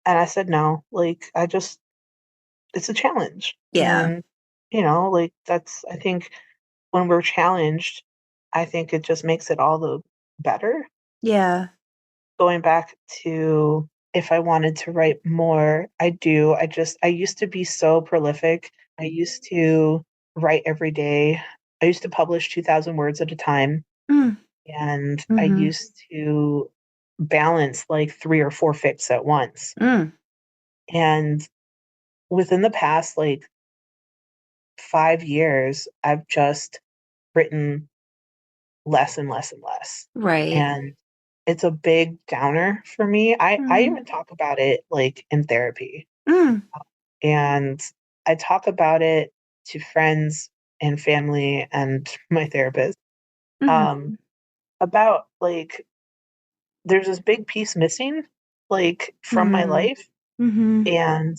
And I said no. Like, it's a challenge. Yeah. And like, that's, I think when we're challenged, I think it just makes it all the better. Yeah. Going back to if I wanted to write more, I do. I used to be so prolific. I used to write every day. I used to publish 2,000 words at a time. And I used to balance like 3 or 4 fics at once. And within the past like 5 years, I've just written less and less and less. Right. And it's a big downer for me. I even talk about it like in therapy. And I talk about it to friends and family and my therapist about like, there's this big piece missing like from my life. And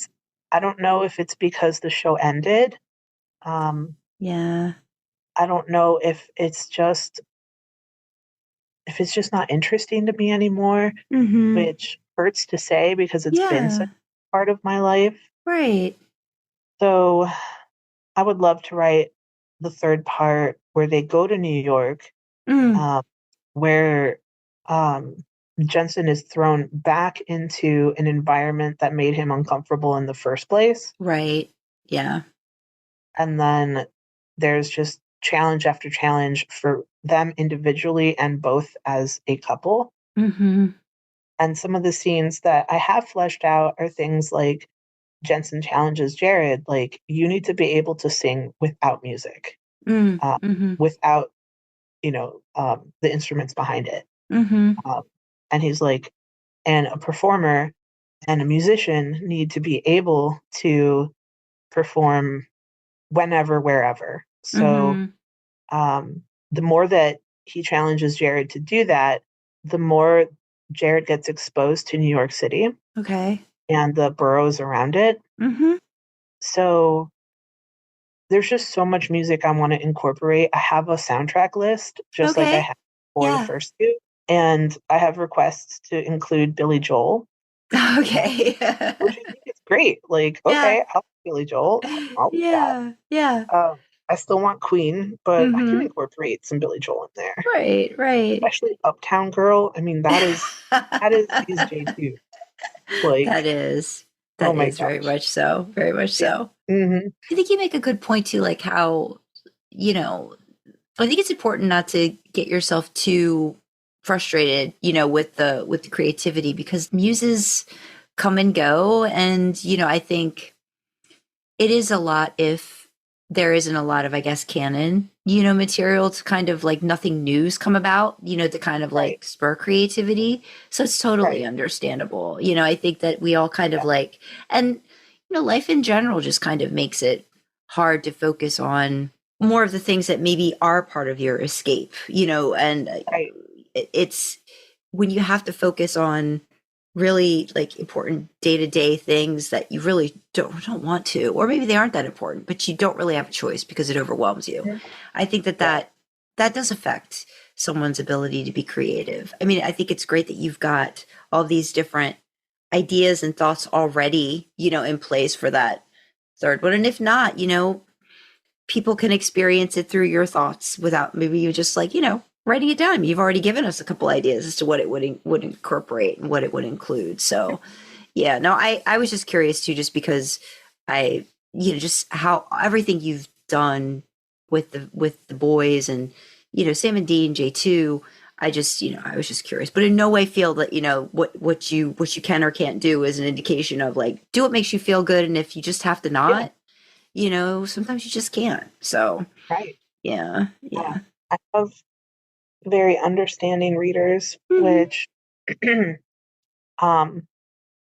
I don't know if it's because the show ended. Yeah. I don't know if it's just not interesting to me anymore, which hurts to say because it's been such a part of my life. Right. So I would love to write the third part where they go to New York, where Jensen is thrown back into an environment that made him uncomfortable in the first place. Right. Yeah. And then there's just challenge after challenge for them individually and both as a couple. Mm-hmm. And some of the scenes that I have fleshed out are things like Jensen challenges Jared, like, you need to be able to sing without music, without, the instruments behind it. And he's like, and a performer and a musician need to be able to perform whenever, wherever. So the more that he challenges Jared to do that, the more Jared gets exposed to New York City. Okay. And the boroughs around it. So there's just so much music I want to incorporate. I have a soundtrack list, just like I had for the first two. And I have requests to include Billy Joel. Okay. Which I think is great. Like, okay, I'll Billy Joel. I'll do that. Yeah. I still want Queen, but I can incorporate some Billy Joel in there. Right. Especially Uptown Girl. I mean, that is his J2. Like, that is very much so. Very much so. I think you make a good point too, like how, I think it's important not to get yourself too frustrated, with the creativity, because muses come and go. And, I think it is a lot if there isn't a lot of, I guess, canon, material to kind of like nothing new's come about, to kind of like spur creativity. So it's totally understandable. I think that we all kind of like, and, life in general just kind of makes it hard to focus on more of the things that maybe are part of your escape, and it's when you have to focus on really like important day-to-day things that you really don't want to, or maybe they aren't that important, but you don't really have a choice because it overwhelms you. I think that does affect someone's ability to be creative. I mean, I think it's great that you've got all these different ideas and thoughts already, in place for that third one. And if not, people can experience it through your thoughts without maybe you just like, writing it down. You've already given us a couple ideas as to what it would incorporate and what it would include. So yeah, no, I was just curious too, just because just how everything you've done with the boys and, Sam and Dean, J2, I was just curious, but in no way feel that, what you can or can't do is an indication of like, do what makes you feel good. And if you just have to not, sometimes you just can't. So, yeah. I have very understanding readers, which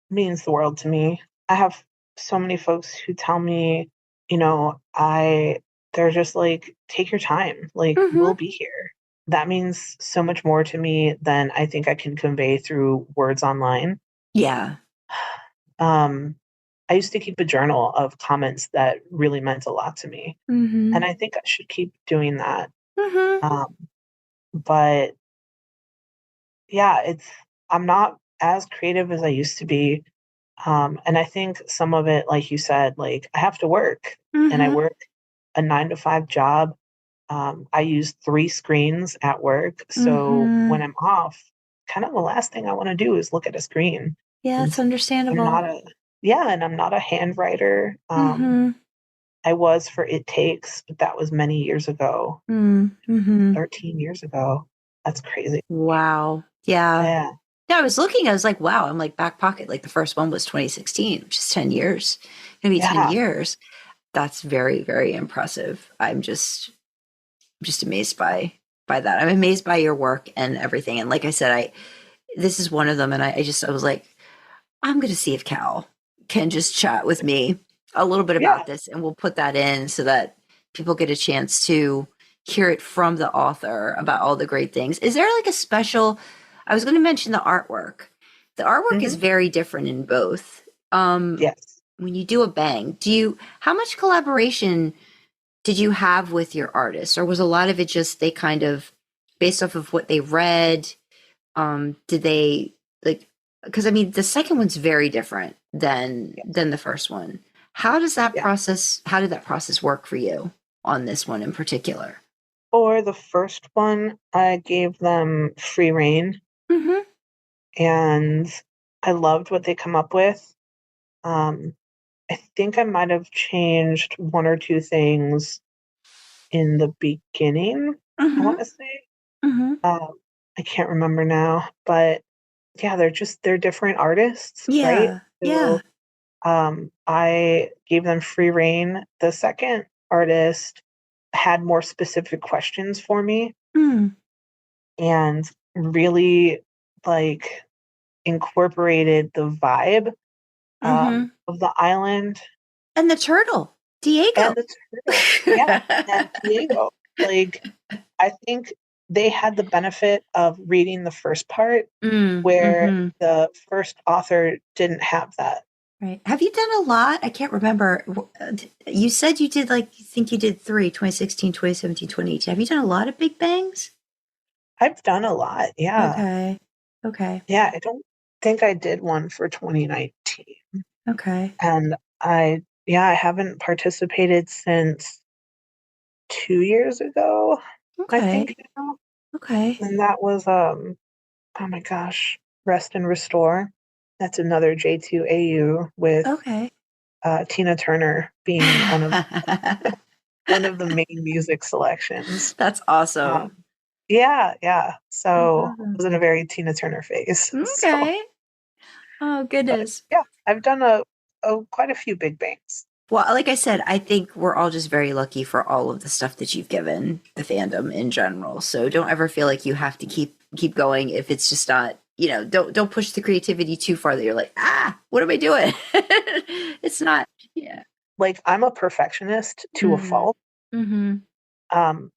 means the world to me. I have so many folks who tell me, they're just like, take your time, like we'll be here. That means so much more to me than I think I can convey through words online. Yeah. I used to keep a journal of comments that really meant a lot to me. And I think I should keep doing that. But yeah, I'm not as creative as I used to be. And I think some of it, like you said, like I have to work and I work a 9-to-5 job. I use 3 screens at work. So when I'm off, kind of the last thing I want to do is look at a screen. Yeah, it's understandable. And I'm not a hand writer. I was for It Takes, but that was many years ago. 13 years ago. That's crazy. Wow. Yeah. Yeah, I was like, wow, I'm like Backpocket. Like the first one was 2016, which is 10 years. Gonna be 10 years. That's very, very impressive. I'm just amazed by that. I'm amazed by your work and everything. And like I said, this is one of them. And I was like, I'm going to see if Cal can just chat with me a little bit about this, and we'll put that in so that people get a chance to hear it from the author about all the great things. Is there like a special, I was going to mention the artwork. The artwork is very different in both. Yes. When you do a bang, how much collaboration did you have with your artists, or was a lot of it just they kind of based off of what they read? Did they like, because I mean the second one's very different than the first one. How does that process, how did that process work for you on this one in particular? For the first one, I gave them free reign. Mm-hmm. And I loved what they come up with. I think I might have changed one or two things in the beginning, I want to say. Mm-hmm. I can't remember now, but yeah, they're different artists, right? Yeah. I gave them free reign. The second artist had more specific questions for me and really like incorporated the vibe of the island. And the turtle, Diego. And the turtle, yeah, and Diego. Like, I think they had the benefit of reading the first part where the first author didn't have that. Right. Have you done a lot? I can't remember. You said you did, like, you think you did 3, 2016, 2017, 2018. Have you done a lot of big bangs? I've done a lot, yeah. Okay. Yeah, I don't think I did one for 2019. Okay. And I haven't participated since 2 years ago, I think now. Okay. And that was, oh my gosh, Rest and Restore. That's another J2AU with Tina Turner being one of the main music selections. That's awesome. Yeah. So I was in a very Tina Turner phase. Okay. So. Oh, goodness. But, yeah, I've done quite a few big bangs. Well, like I said, I think we're all just very lucky for all of the stuff that you've given the fandom in general. So don't ever feel like you have to keep going if it's just not, don't push the creativity too far that you're like, what am I doing? It's not, Like, I'm a perfectionist to a fault,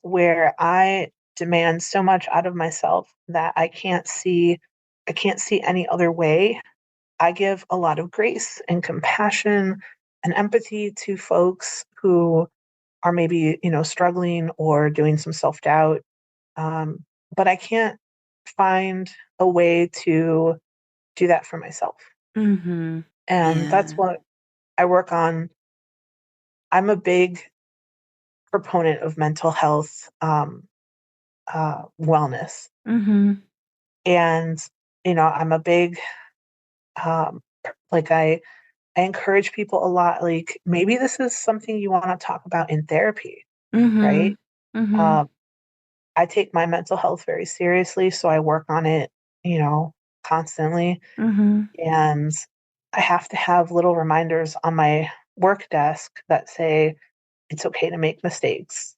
where I demand so much out of myself that I can't see any other way. I give a lot of grace and compassion and empathy to folks who are maybe, struggling or doing some self-doubt. But I can't find a way to do that for myself. And that's what I work on. I'm a big proponent of mental health, wellness. And, I'm a big, I encourage people a lot, like, maybe this is something you want to talk about in therapy, right? I take my mental health very seriously, so I work on it, constantly. And I have to have little reminders on my work desk that say it's okay to make mistakes.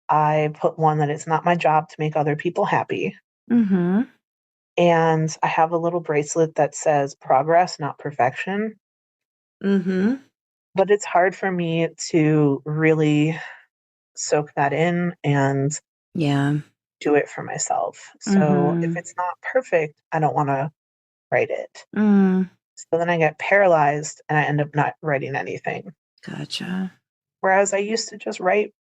I put one that it's not my job to make other people happy. And I have a little bracelet that says progress, not perfection. But it's hard for me to really soak that in and do it for myself. So if it's not perfect, I don't want to write it. So then I get paralyzed and I end up not writing anything. Gotcha. Whereas I used to just write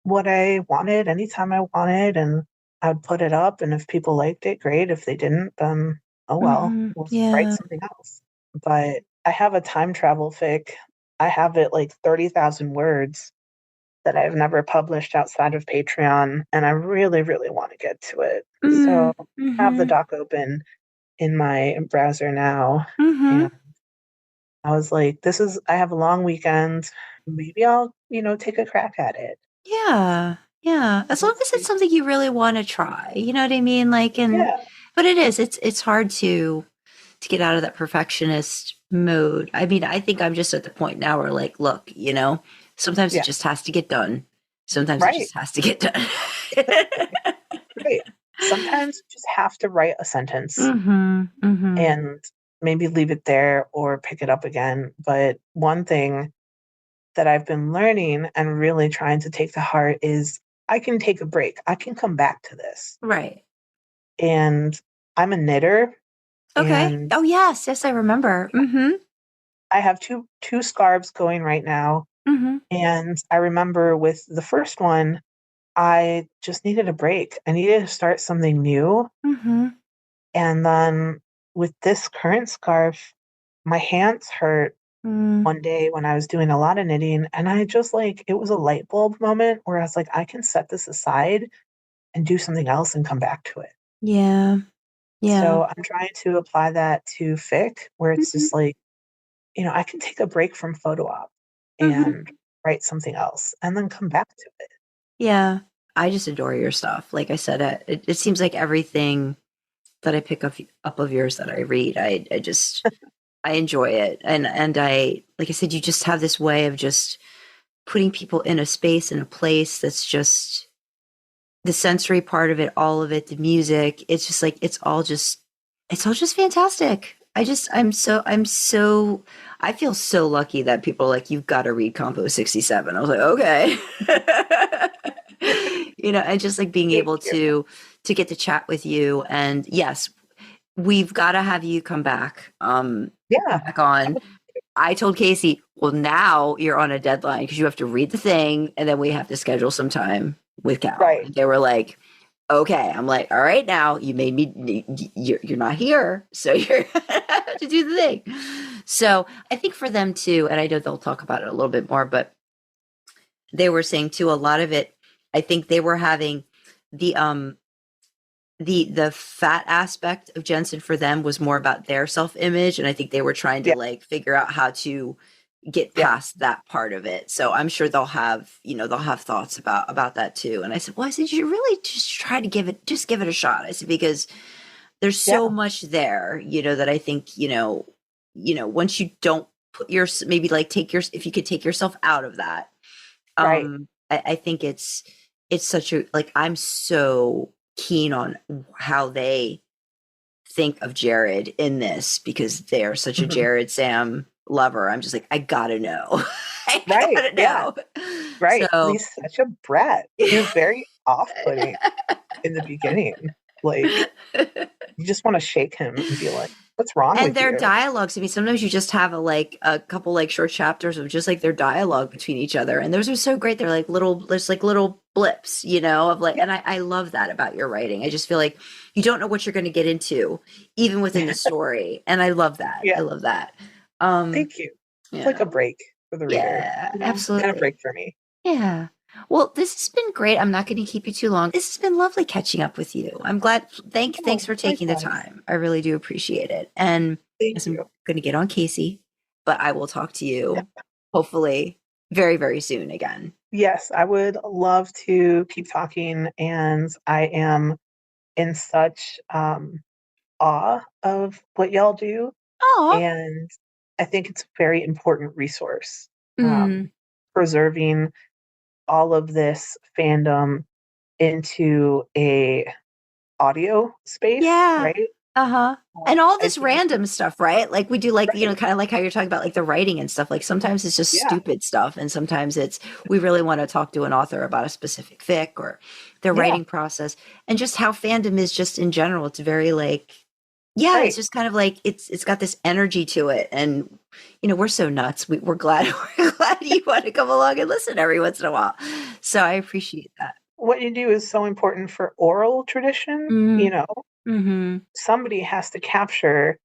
what I wanted anytime I wanted, and I'd put it up, and if people liked it, great. If they didn't, then oh well, we'll write something else. But I have a time travel fic. I have it like 30,000 words that I've never published outside of Patreon, and I really, really want to get to it. So I have the doc open in my browser now. And I was like, I have a long weekend. Maybe I'll, take a crack at it. Yeah. As long as it's something you really want to try, you know what I mean? Like, but it's hard to get out of that perfectionist mode. I mean, I think I'm just at the point now where, like, look, sometimes it just has to get done. Sometimes it just has to get done. Right. Sometimes you just have to write a sentence and maybe leave it there or pick it up again. But one thing that I've been learning and really trying to take to heart is I can take a break. I can come back to this. Right. And I'm a knitter. Okay. Oh, yes, I remember. I have two scarves going right now. And I remember with the first one, I just needed a break. I needed to start something new. And then with this current scarf, my hands hurt one day when I was doing a lot of knitting, and I just like, it was a light bulb moment where I was like, I can set this aside and do something else and come back to it. Yeah. Yeah. So I'm trying to apply that to fic, where it's just like, I can take a break from photo op and write something else and then come back to it. Yeah. I just adore your stuff. Like I said, it seems like everything that I pick up of yours that I read, I just, I enjoy it. And I, like I said, you just have this way of just putting people in a space and a place that's just the sensory part of it, all of it, the music. It's just like, it's all just fantastic. I feel so lucky that people are like, you've got to read Compo 67. I was like, okay. And just like being able to get to chat with you. And yes, we've got to have you come back. Back on. I told Kasey, well, now you're on a deadline because you have to read the thing and then we have to schedule some time with Cal. Right. And they were like, okay. I'm like, all right, now you made me, you're not here. So you're have to do the thing. So I think for them too, and I know they'll talk about it a little bit more, but they were saying too, a lot of it, I think they were having the fat aspect of Jensen for them was more about their self-image. And I think they were trying to like figure out how to get past that part of it. So I'm sure they'll have thoughts about that too. And I said, you should really just try to give it a shot. I said, because there's so much there, that I think, once you don't put if you could take yourself out of that, I think it's such a, like, I'm so keen on how they think of Jared in this because they are such a Jared Sam lover. I'm just like, I gotta know. I gotta know. Right. So, He's such a brat. He's very off-putting in the beginning. Like, you just want to shake him and be like, what's wrong with you? And their dialogues, I mean, sometimes you just have a couple like short chapters of just like their dialogue between each other. And those are so great. They're like little blips, of like, and I love that about your writing. I just feel like you don't know what you're going to get into even within the story. And I love that. I love that. Thank you. It's like a break for the reader. Yeah, absolutely. And a break for me. Yeah. Well, this has been great. I'm not going to keep you too long. This has been lovely catching up with you. I'm glad. Thanks for taking the time. I really do appreciate it. And I'm going to get on Kasey, but I will talk to you hopefully very, very soon again. Yes, I would love to keep talking. And I am in such awe of what y'all do. Oh. And I think it's a very important resource. Preserving all of this fandom into a audio space, right? And all this random stuff, right? Like we do, like kind of like how you're talking about like the writing and stuff. Like sometimes it's just stupid stuff, and sometimes it's we really want to talk to an author about a specific fic or their writing process, and just how fandom is just in general. It's very like it's just kind of like it's got this energy to it, and we're so nuts. We're glad you want to come along and listen every once in a while. So I appreciate that. What you do is so important for oral tradition. Somebody has to capture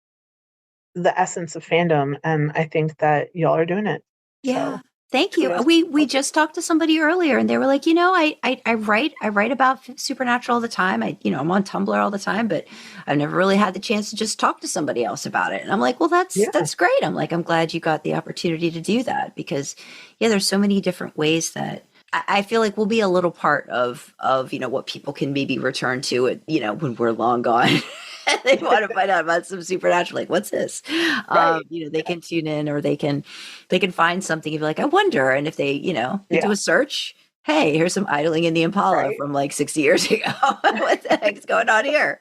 the essence of fandom, and I think that y'all are doing it. Yeah. Thank you. We just talked to somebody earlier and they were like, I write about Supernatural all the time. I'm on Tumblr all the time, but I've never really had the chance to just talk to somebody else about it. And I'm like, well, that's great. I'm like, I'm glad you got the opportunity to do that because there's so many different ways that I feel like we'll be a little part of what people can maybe return to it, when we're long gone. They want to find out about some Supernatural, like what's this? They can tune in or they can find something and be like, I wonder. And if they, they do a search, hey, here's some idling in the Impala from like 60 years ago. What the heck's going on here?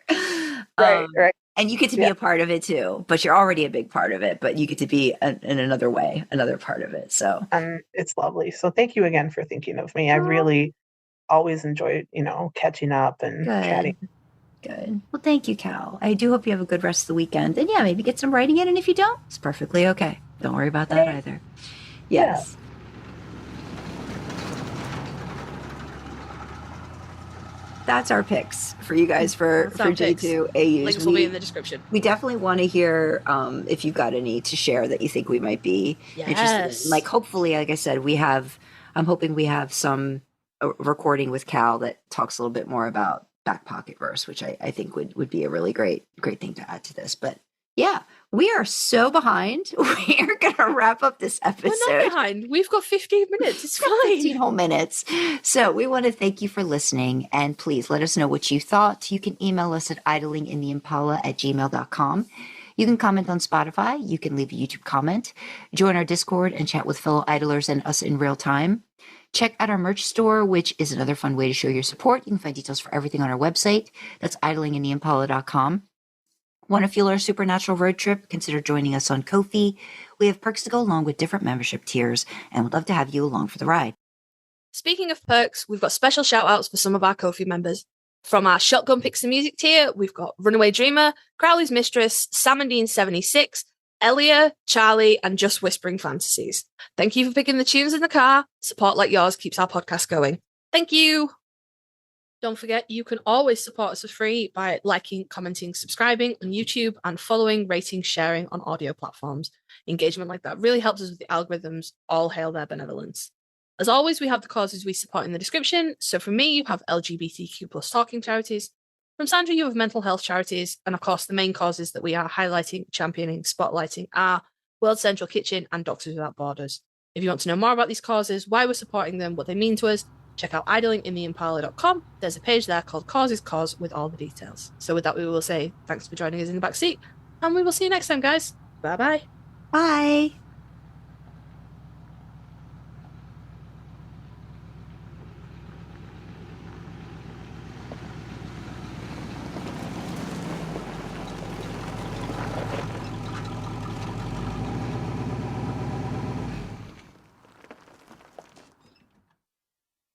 Right. And you get to be a part of it too, but you're already a big part of it, but you get to be in another way, another part of it. So it's lovely. So thank you again for thinking of me. I really always enjoyed, catching up and chatting. Good. Well, thank you, Cal. I do hope you have a good rest of the weekend. And maybe get some writing in. And if you don't, it's perfectly okay. Don't worry about that either. Yes. that's our picks for you guys for J2 AUs. Links will be in the description. We definitely want to hear if you've got any to share that you think we might be interested in. Like, hopefully, like I said, I'm hoping we have some recording with Cal that talks a little bit more about Backpocket verse, which I think would be a really great thing to add to this. But yeah, we are so behind. We are going to wrap up this episode. We're not behind. We've got 15 minutes. It's fine. 15 whole minutes. So we want to thank you for listening. And please let us know what you thought. You can email us at idlingintheimpala@gmail.com. You can comment on Spotify. You can leave a YouTube comment. Join our Discord and chat with fellow idlers and us in real time. Check out our merch store, which is another fun way to show your support. You can find details for everything on our website. That's idlingintheimpala.com. Want to fuel our supernatural road trip? Consider joining us on Ko-fi. We have perks to go along with different membership tiers, and we'd love to have you along for the ride. Speaking of perks, we've got special shout-outs for some of our Ko-fi members. From our Shotgun Picks the Music tier, we've got Runaway Dreamer, Crowley's Mistress, Samandine76, Elia, Charlie, and Just Whispering Fantasies. Thank you for picking the tunes in the car. Support like yours keeps our podcast going. Thank you! Don't forget, you can always support us for free by liking, commenting, subscribing on YouTube, and following, rating, sharing on audio platforms. Engagement like that really helps us with the algorithms. All hail their benevolence. As always, we have the causes we support in the description. So from me, you have LGBTQ plus talking charities. From Sandra, you have mental health charities. And of course, the main causes that we are highlighting, championing, spotlighting are World Central Kitchen and Doctors Without Borders. If you want to know more about these causes, why we're supporting them, what they mean to us, check out idlingintheimpala.com. There's a page there called Causes Cause with all the details. So with that, we will say thanks for joining us in the back seat, and we will see you next time, guys. Bye-bye. Bye.